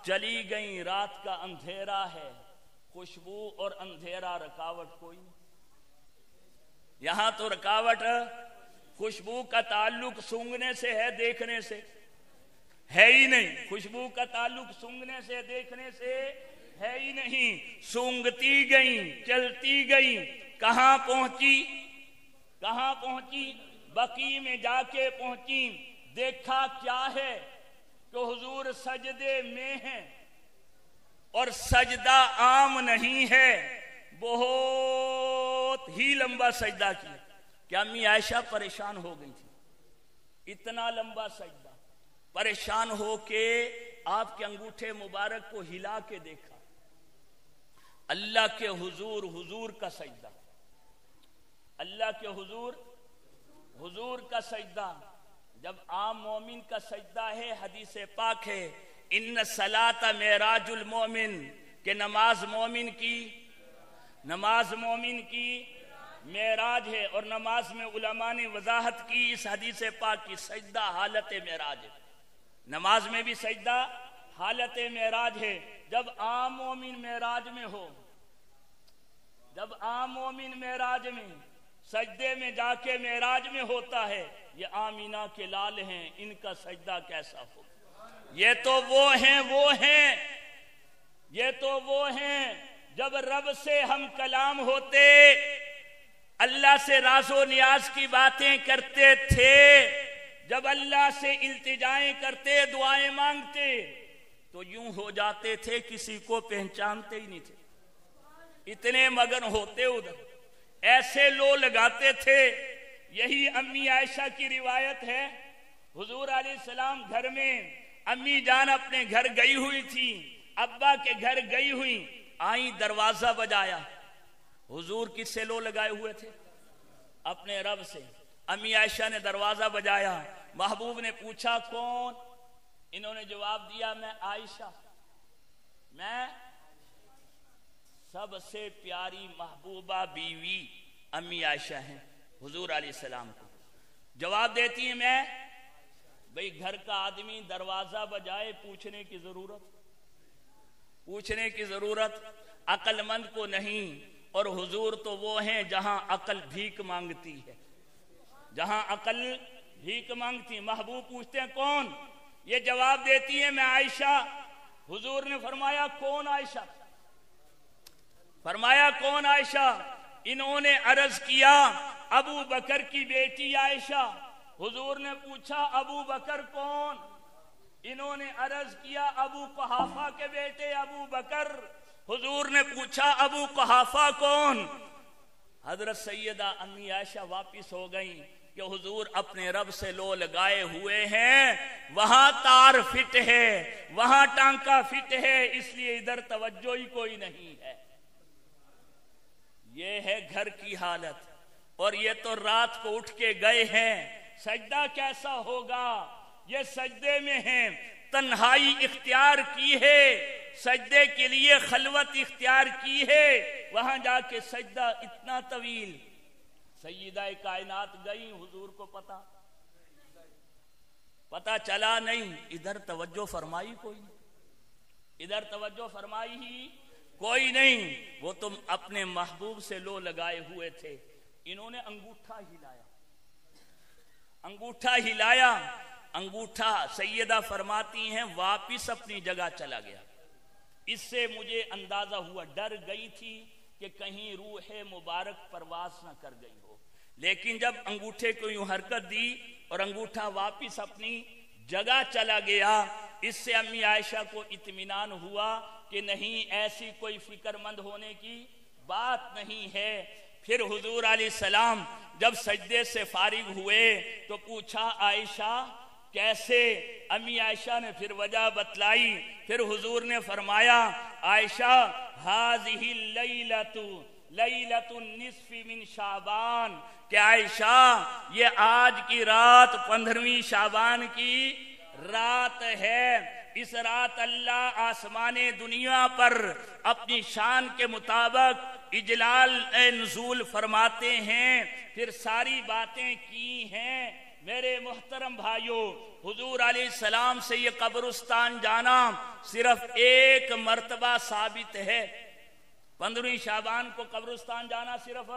چلی گئیں، رات کا اندھیرا ہے، خوشبو اور اندھیرا رکاوٹ کوئی نہیں۔ یہاں تو رکاوٹ خوشبو کا تعلق سونگنے سے ہے، دیکھنے سے ہے ہی نہیں۔ خوشبو کا تعلق سونگنے سے، دیکھنے سے ہے ہی نہیں۔ سونگتی گئیں، چلتی گئیں، کہاں پہنچی؟ کہاں پہنچی؟ بقیع میں جا کے پہنچی۔ دیکھا کیا ہے کہ حضور سجدے میں ہیں، اور سجدہ عام نہیں ہے، بہت ہی لمبا سجدہ کیا۔ کیا امی عائشہ پریشان ہو گئی تھی؟ اتنا لمبا سجدہ، پریشان ہو کے آپ کے انگوٹھے مبارک کو ہلا کے دیکھا۔ اللہ کے حضور، حضور کا سجدہ، اللہ کے حضور، حضور کا سجدہ جب عام مومن کا سجدہ ہے، حدیث پاک ہے ان الصلاۃ معراج المومن، کہ نماز مومن کی، نماز مومن کی معراج ہے۔ اور نماز میں علماء نے وضاحت کی اس حدیث پاک کی، سجدہ حالت معراج ہے، نماز میں بھی سجدہ حالت معراج ہے۔ جب عام مومن معراج میں ہو، جب عام مومن معراج میں سجدے میں جا کے معراج میں ہوتا ہے، یہ آمینہ کے لال ہیں، ان کا سجدہ کیسا ہو؟ یہ تو وہ ہیں، وہ ہیں، یہ تو وہ ہیں جب رب سے ہم کلام ہوتے، اللہ سے راز و نیاز کی باتیں کرتے تھے، جب اللہ سے التجائیں کرتے، دعائیں مانگتے، تو یوں ہو جاتے تھے کسی کو پہچانتے ہی نہیں تھے، اتنے مگن ہوتے ادھر، ایسے لو لگاتے تھے۔ یہی امی عائشہ کی روایت ہے، حضور علیہ السلام گھر میں، امی جان اپنے گھر گئی ہوئی تھی، ابا کے گھر گئی ہوئی، آئیں دروازہ بجایا، حضور کس سے لو لگائے ہوئے تھے؟ اپنے رب سے۔ امی عائشہ نے دروازہ بجایا، محبوب نے پوچھا کون؟ انہوں نے جواب دیا میں عائشہ، میں سب سے پیاری محبوبہ بیوی امی عائشہ ہیں حضور علیہ السلام کو. جواب دیتی ہیں میں بھئی گھر کا آدمی دروازہ بجائے پوچھنے کی ضرورت عقل مند کو نہیں. اور حضور تو وہ ہیں جہاں عقل بھیک مانگتی ہے, محبوب پوچھتے ہیں کون؟ یہ جواب دیتی ہے میں عائشہ. حضور نے فرمایا کون عائشہ؟ انہوں نے عرض کیا ابو بکر کی بیٹی عائشہ. حضور نے پوچھا ابو بکر کون؟ انہوں نے عرض کیا ابو قحافہ کے بیٹے ابو بکر. حضور نے پوچھا ابو قحافہ کون؟ حضرت سیدہ امی عائشہ واپس ہو گئیں کہ حضور اپنے رب سے لو لگائے ہوئے ہیں, وہاں تار فٹ ہے, وہاں ٹانکا فٹ ہے, اس لیے ادھر توجہ ہی کوئی نہیں ہے. یہ ہے گھر کی حالت. اور یہ تو رات کو اٹھ کے گئے ہیں, سجدہ کیسا ہوگا؟ یہ سجدے میں ہیں, تنہائی اختیار کی ہے, سجدے کے لیے خلوت اختیار کی ہے, وہاں جا کے سجدہ اتنا طویل. سیدہ کائنات گئی, حضور کو پتہ چلا نہیں. ادھر توجہ فرمائی کوئی نہیں. وہ تم اپنے محبوب سے لو لگائے ہوئے تھے. انہوں نے انگوٹھا ہلایا. انگوٹھا سیدہ فرماتی ہیں واپس اپنی جگہ چلا گیا. اس سے مجھے اندازہ ہوا, ڈر گئی تھی کہ کہیں روح مبارک پرواز نہ کر گئی ہو, لیکن جب انگوٹھے کو یوں حرکت دی اور انگوٹھا واپس اپنی جگہ چلا گیا, اس سے امی عائشہ کو اطمینان ہوا کہ نہیں ایسی کوئی فکر مند ہونے کی بات نہیں ہے. پھر حضور علیہ السلام جب سجدے سے فارغ ہوئے تو پوچھا عائشہ کیسے؟ امی عائشہ نے پھر وجہ بتلائی. پھر حضور نے فرمایا عائشہ ہذہ لیلۃ النصف من شعبان, کہ عائشہ یہ آج کی رات 15ویں شعبان کی رات ہے. اس رات اللہ آسمان دنیا پر اپنی شان کے مطابق اجلال نزول فرماتے ہیں. پھر ساری باتیں کی ہیں. میرے محترم بھائیوں, حضور علیہ السلام سے یہ قبرستان جانا صرف ایک مرتبہ ثابت ہے. 15ویں شعبان کو قبرستان جانا صرف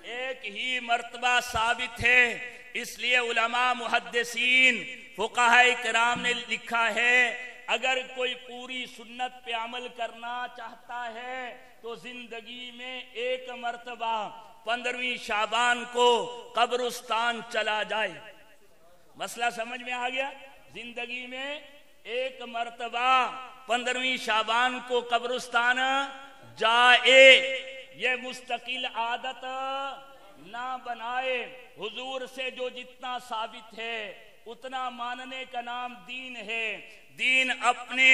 ایک ہی مرتبہ ثابت ہے. اس لیے علماء محدثین فقہاء کرام نے لکھا ہے اگر کوئی پوری سنت پہ عمل کرنا چاہتا ہے تو زندگی میں ایک مرتبہ 15ویں شعبان کو قبرستان چلا جائے. مسئلہ سمجھ میں آ گیا؟ زندگی میں ایک مرتبہ 15ویں شعبان کو قبرستان جائے. یہ مستقل عادت نہ بنائے. حضور سے جو جتنا ثابت ہے اتنا ماننے کا نام دین ہے. دین اپنے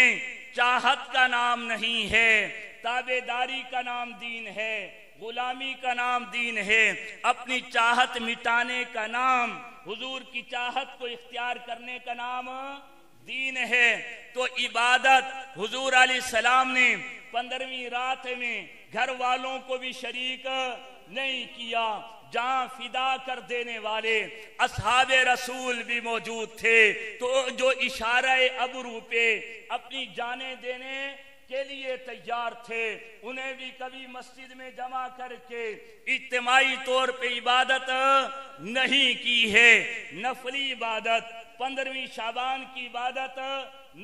چاہت کا نام نہیں ہے, تابعداری کا نام دین ہے, غلامی کا نام دین ہے. اپنی چاہت مٹانے کا نام, حضور کی چاہت کو اختیار کرنے کا نام دین ہے. تو عبادت حضور علیہ السلام نے 15ویں رات میں گھر والوں کو بھی شریک نہیں کیا. جان فدا کر دینے والے اصحاب رسول بھی موجود تھے, تو جو اشارہ ابرو پہ اپنی جانیں دینے کے لیے تیار تھے انہیں بھی کبھی مسجد میں جمع کر کے اجتماعی طور پہ عبادت نہیں کی ہے. نفلی عبادت 15ویں شعبان کی عبادت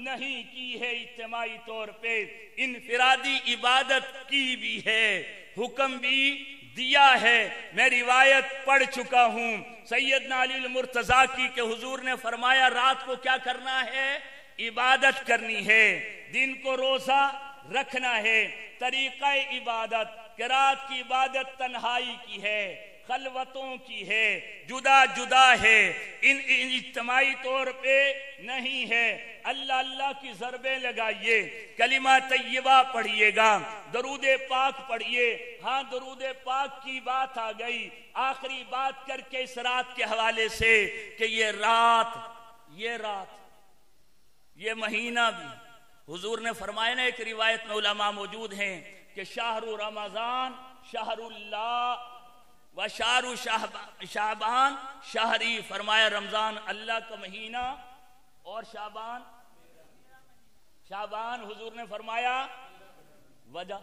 نہیں کی ہے اجتماعی طور پہ, انفرادی عبادت کی بھی ہے, حکم بھی دیا ہے. میں روایت پڑھ چکا ہوں سیدنا علی المرتضیٰ کی کہ حضور نے فرمایا رات کو کیا کرنا ہے؟ عبادت کرنی ہے. دن کو روزہ رکھنا ہے. طریقہ عبادت کہ رات کی عبادت تنہائی کی ہے, خلوتوں کی ہے, جدا جدا ہے, ان اجتماعی طور پہ نہیں ہے. اللہ اللہ کی ضربیں لگائیے, کلمہ طیبہ پڑھیے گا, درود پاک پڑھیے. ہاں درود پاک کی بات آ گئی, آخری بات کر کے اس رات کے حوالے سے کہ یہ رات, یہ مہینہ بھی حضور نے فرمایا نا، ایک روایت میں علماء موجود ہیں کہ شہر رمضان شہر اللہ و شہر شعبان شہری، فرمایا رمضان اللہ کا مہینہ اور شعبان حضور نے فرمایا وجہ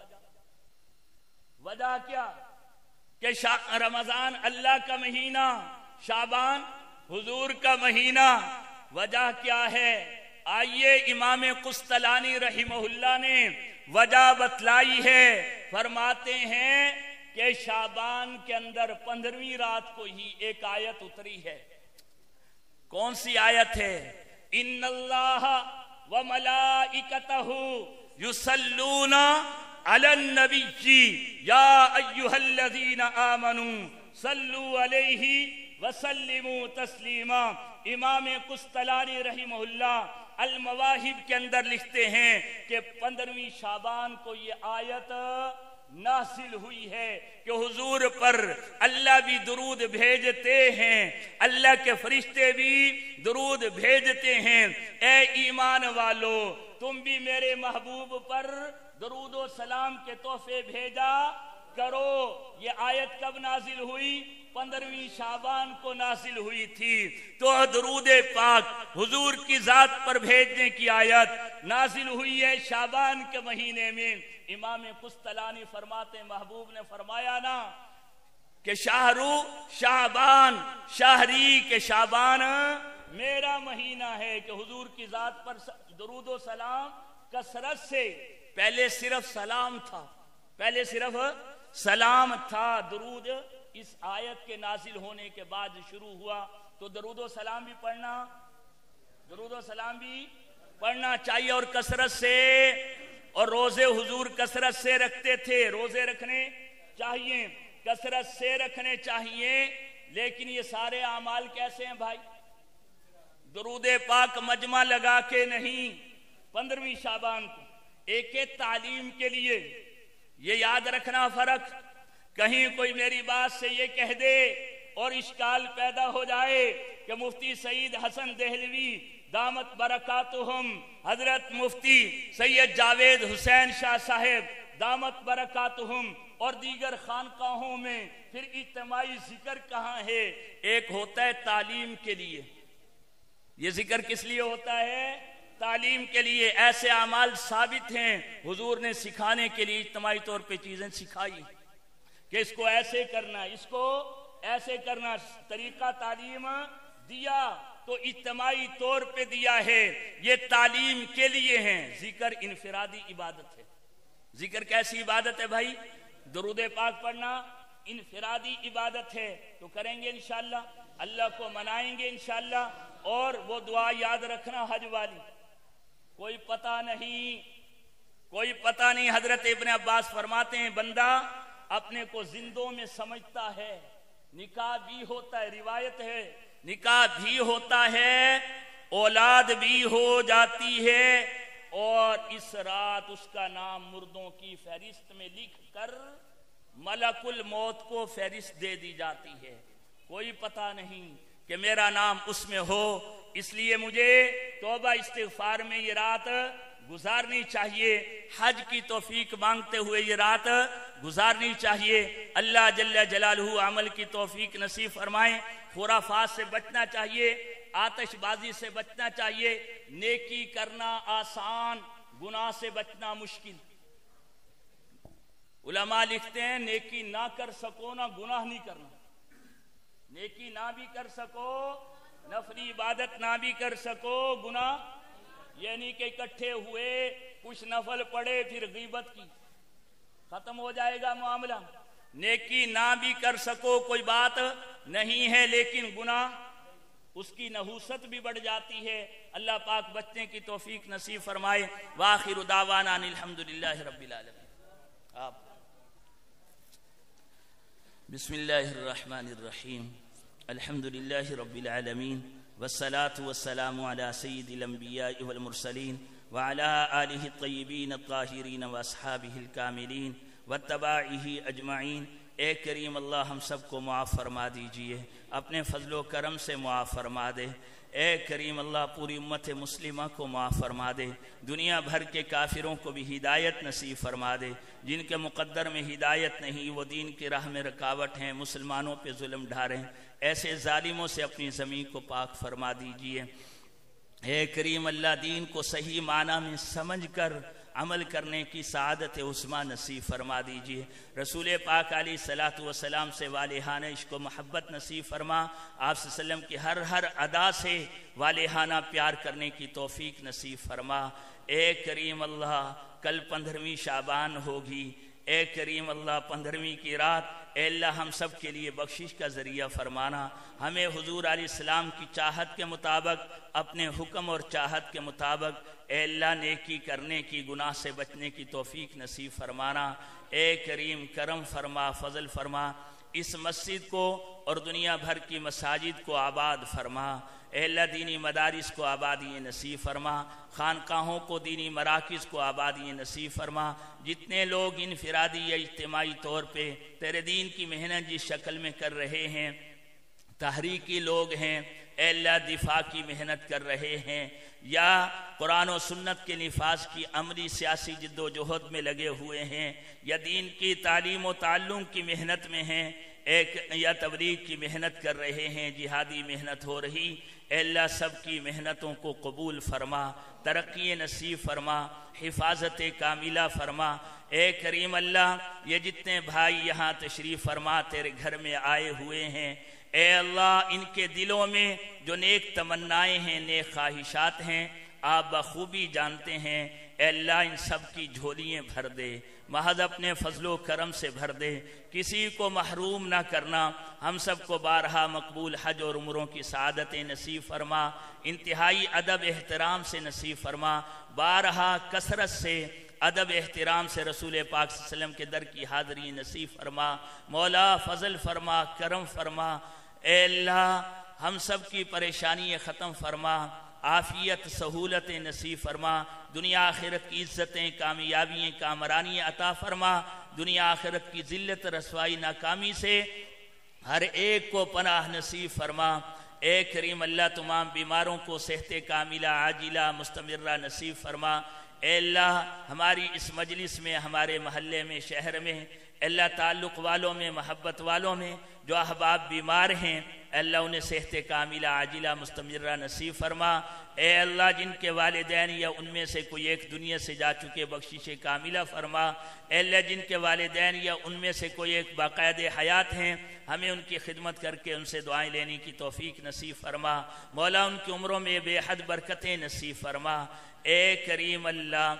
کیا کہ رمضان اللہ کا مہینہ، شعبان حضور کا مہینہ، وجہ کیا ہے؟ آئیے امام قسطلانی رحمہ اللہ نے وجہ بتلائی ہے، فرماتے ہیں کہ شعبان کے اندر 15ویں رات کو ہی ایک آیت اتری ہے۔ کون سی آیت ہے؟ ان اللہ وملائکتہ یصلون علی النبی یا ایھا الذین آمنوا صلوا علیہ وسلموا تسلیما۔ امام قسطلانی رحمہ اللہ المواہب کے اندر لکھتے ہیں کہ 15ویں شعبان کو یہ آیت نازل ہوئی ہے کہ حضور پر اللہ بھی درود بھیجتے ہیں، اللہ کے فرشتے بھی درود بھیجتے ہیں۔ اے ایمان والو، تم بھی میرے محبوب پر درود و سلام کے تحفے بھیجا کرو۔ یہ آیت کب نازل ہوئی؟ 15ویں شعبان کو نازل ہوئی تھی۔ تو درود پاک حضور کی ذات پر بھیجنے کی آیت نازل ہوئی ہے شعبان کے مہینے میں۔ امام قسطلانی فرماتے ہیں محبوب نے فرمایا نا کہ شہرو شعبان شہری، کے شعبان میرا مہینہ ہے، کہ حضور کی ذات پر درود و سلام کثرت سے، پہلے صرف سلام تھا، پہلے صرف سلام تھا، درود اس آیت کے نازل ہونے کے بعد شروع ہوا۔ تو درود و سلام بھی پڑھنا چاہیے، اور کثرت سے، اور روزے حضور کثرت سے رکھتے تھے، روزے رکھنے چاہیے، کثرت سے رکھنے چاہیے۔ لیکن یہ سارے اعمال کیسے ہیں بھائی؟ درود پاک مجمع لگا کے نہیں، 15ویں شعبان کو ایک تعلیم کے لیے، یہ یاد رکھنا فرق۔ کہیں کوئی میری بات سے یہ کہہ دے اور اشکال پیدا ہو جائے کہ مفتی سعید حسن دہلوی دامت برکاتہم، حضرت مفتی سید جاوید حسین شاہ صاحب دامت برکاتہم اور دیگر خانقاہوں میں پھر اجتماعی ذکر کہاں ہے؟ ایک ہوتا ہے تعلیم کے لیے، یہ ذکر کس لیے ہوتا ہے؟ تعلیم کے لیے۔ ایسے اعمال ثابت ہیں حضور نے سکھانے کے لیے اجتماعی طور پہ چیزیں سکھائی کہ اس کو ایسے کرنا، اس کو ایسے کرنا، طریقہ تعلیم دیا تو اجتماعی طور پہ دیا ہے، یہ تعلیم کے لیے ہیں۔ ذکر انفرادی عبادت ہے۔ ذکر کیسی عبادت ہے بھائی؟ درود پاک پڑھنا انفرادی عبادت ہے، تو کریں گے انشاءاللہ، اللہ کو منائیں گے انشاءاللہ۔ اور وہ دعا یاد رکھنا حج والی، کوئی پتہ نہیں۔ حضرت ابن عباس فرماتے ہیں بندہ اپنے کو زندوں میں سمجھتا ہے، نکاح بھی ہوتا ہے، روایت ہے نکاح بھی ہوتا ہے، اولاد بھی ہو جاتی ہے، اور اس رات اس کا نام مردوں کی فہرست میں لکھ کر ملک الموت کو فہرست دے دی جاتی ہے۔ کوئی پتہ نہیں کہ میرا نام اس میں ہو، اس لیے مجھے توبہ استغفار میں یہ رات گزارنی چاہیے، حج کی توفیق مانگتے ہوئے یہ رات گزارنی چاہیے۔ اللہ جل جلالہ عمل کی توفیق نصیب فرمائیں۔ خرافات سے بچنا چاہیے، آتش بازی سے بچنا چاہیے، نیکی کرنا آسان، گناہ سے بچنا مشکل۔ علماء لکھتے ہیں نیکی نہ کر سکو نہ گناہ نہیں کرنا، نیکی نہ بھی کر سکو، نفلی عبادت نہ بھی کر سکو، گناہ یعنی کہ اکٹھے ہوئے کچھ نفل پڑے پھر غیبت کی، ختم ہو جائے گا معاملہ۔ نیکی نہ بھی کر سکو کوئی بات نہیں ہے، لیکن گناہ اس کی نحوست بھی بڑھ جاتی ہے۔ اللہ پاک بچنے کی توفیق نصیب فرمائے۔ وآخر دعوانا ان الحمدللہ رب العالمین۔ آپ بسم اللہ الرحمن الرحیم، الحمدللہ رب العالمین، والصلاة والسلام على سید الانبیاء والمرسلین وعلى آلہ الطیبین الطاہرین واصحابہ الکاملین واتباعہ اجمعین اے کریم اللہ ہم سب کو معاف فرما دیجئے، اپنے فضل و کرم سے معاف فرما دے۔ اے کریم اللہ پوری امت مسلمہ کو معاف فرما دے، دنیا بھر کے کافروں کو بھی ہدایت نصیب فرما دے، جن کے مقدر میں ہدایت نہیں وہ دین کی راہ میں رکاوٹ ہیں، مسلمانوں پہ ظلم ڈھاریں، ایسے ظالموں سے اپنی زمین کو پاک فرما دیجئے۔ اے کریم اللہ دین کو صحیح معنی میں سمجھ کر عمل کرنے کی سعادت عظمیٰ نصیب فرما دیجئے۔ رسول پاک علیہ الصلوۃ والسلام سے والہانہ عشق و محبت نصیب فرما، آپ صلی اللہ علیہ وسلم کی ہر ادا سے والہانہ پیار کرنے کی توفیق نصیب فرما۔ اے کریم اللہ کل 15ویں شعبان ہوگی، اے کریم اللہ 15ویں کی رات اے اللہ ہم سب کے لیے بخشش کا ذریعہ فرمانا، ہمیں حضور علیہ السلام کی چاہت کے مطابق اپنے حکم اور چاہت کے مطابق اے اللہ نیکی کرنے کی، گناہ سے بچنے کی توفیق نصیب فرمانا۔ اے کریم کرم فرما، فضل فرما، اس مسجد کو اور دنیا بھر کی مساجد کو آباد فرما۔ اے اللہ دینی مدارس کو آبادی نصیب فرما، خانقاہوں کو دینی مراکز کو آبادی نصیب فرما۔ جتنے لوگ انفرادی یا اجتماعی طور پہ تیرے دین کی محنت جس شکل میں کر رہے ہیں، تحریکی لوگ ہیں، اے اللہ دفاع کی محنت کر رہے ہیں یا قرآن و سنت کے نفاذ کی عملی سیاسی جد و جہد میں لگے ہوئے ہیں، یا دین کی تعلیم و تعلم کی محنت میں ہیں، یا تبلیغ کی محنت کر رہے ہیں، جہادی محنت ہو رہی، اے اللہ سب کی محنتوں کو قبول فرما، ترقی نصیب فرما، حفاظت کاملہ فرما۔ اے کریم اللہ یہ جتنے بھائی یہاں تشریف فرما تیرے گھر میں آئے ہوئے ہیں، اے اللہ ان کے دلوں میں جو نیک تمنائیں ہیں، نیک خواہشات ہیں، آپ بخوبی جانتے ہیں، اے اللہ ان سب کی جھولیاں بھر دے، محض اپنے فضل و کرم سے بھر دے، کسی کو محروم نہ کرنا، ہم سب کو بارہا مقبول حج اور عمروں کی سعادتیں نصیب فرما، انتہائی ادب احترام سے نصیب فرما، بارہا کثرت سے ادب احترام سے رسول پاک صلی اللہ علیہ وسلم کے در کی حاضری نصیب فرما۔ مولا فضل فرما، کرم فرما، اے اللہ ہم سب کی پریشانی ختم فرما، عافیت سہولت نصیب فرما، دنیا آخرت کی عزتیں کامیابییں کامرانیاں عطا فرما، دنیا آخرت کی ذلت رسوائی ناکامی سے ہر ایک کو پناہ نصیب فرما۔ اے کریم اللہ تمام بیماروں کو صحت کاملہ عاجلہ مستمرہ نصیب فرما۔ اے اللہ ہماری اس مجلس میں، ہمارے محلے میں، شہر میں، اے اللہ تعلق والوں میں، محبت والوں میں جو احباب بیمار ہیں، اے اللہ انہیں صحت کاملہ عاجلہ مستمرہ نصیب فرما۔ اے اللہ جن کے والدین یا ان میں سے کوئی ایک دنیا سے جا چکے بخشش کاملہ فرما۔ اے اللہ جن کے والدین یا ان میں سے کوئی ایک باقاعد حیات ہیں، ہمیں ان کی خدمت کر کے ان سے دعائیں لینے کی توفیق نصیب فرما۔ مولا ان کی عمروں میں بے حد برکتیں نصیب فرما۔ اے کریم اللہ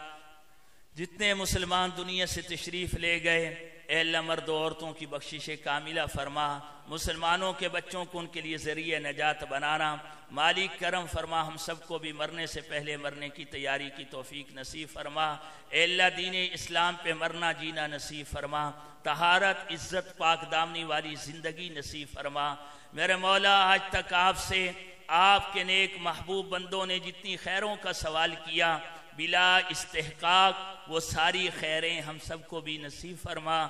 جتنے مسلمان دنیا سے تشریف لے گئے، اے اللہ مرد و عورتوں کی بخشش کاملہ فرما، مسلمانوں کے بچوں کو ان کے لیے ذریعہ نجات بنانا، مالک کرم فرما، ہم سب کو بھی مرنے سے پہلے مرنے کی تیاری کی توفیق نصیب فرما۔ اے اللہ دین اسلام پہ مرنا جینا نصیب فرما، طہارت عزت پاک دامنی والی زندگی نصیب فرما۔ میرے مولا آج تک آپ سے آپ کے نیک محبوب بندوں نے جتنی خیروں کا سوال کیا، بلا استحقاق وہ ساری خیریں ہم سب کو بھی نصیب فرما۔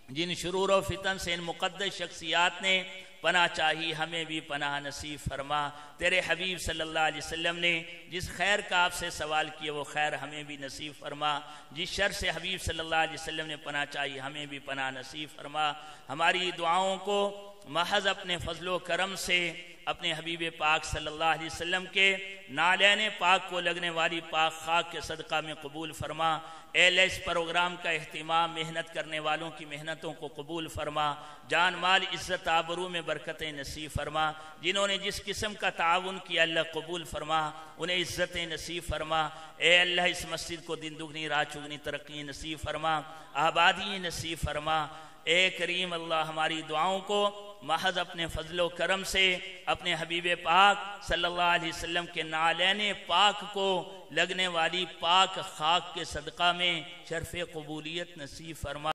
جن شرور و فتن سے ان مقدس شخصیات نے پناہ چاہی، ہمیں بھی پناہ نصیب فرما۔ تیرے حبیب صلی اللہ علیہ وسلم نے جس خیر کا آپ سے سوال کیا وہ خیر ہمیں بھی نصیب فرما، جس شر سے حبیب صلی اللہ علیہ وسلم نے پناہ چاہی ہمیں بھی پناہ نصیب فرما۔ ہماری دعاؤں کو محض اپنے فضل و کرم سے اپنے حبیب پاک صلی اللہ علیہ وسلم کے نالین پاک کو لگنے والی پاک خاک کے صدقہ میں قبول فرما۔ اے اللہ اس پروگرام کا اہتمام محنت کرنے والوں کی محنتوں کو قبول فرما، جان مال عزت آبرو میں برکتیں نصیب فرما، جنہوں نے جس قسم کا تعاون کیا اللہ قبول فرما، انہیں عزتیں نصیب فرما۔ اے اللہ اس مسجد کو دن دگنی رات چگنی ترقی نصیب فرما، آبادی نصیب فرما۔ اے کریم اللہ ہماری دعاؤں کو محض اپنے فضل و کرم سے اپنے حبیب پاک صلی اللہ علیہ وسلم کے نالین پاک کو لگنے والی پاک خاک کے صدقہ میں شرف قبولیت نصیب فرما۔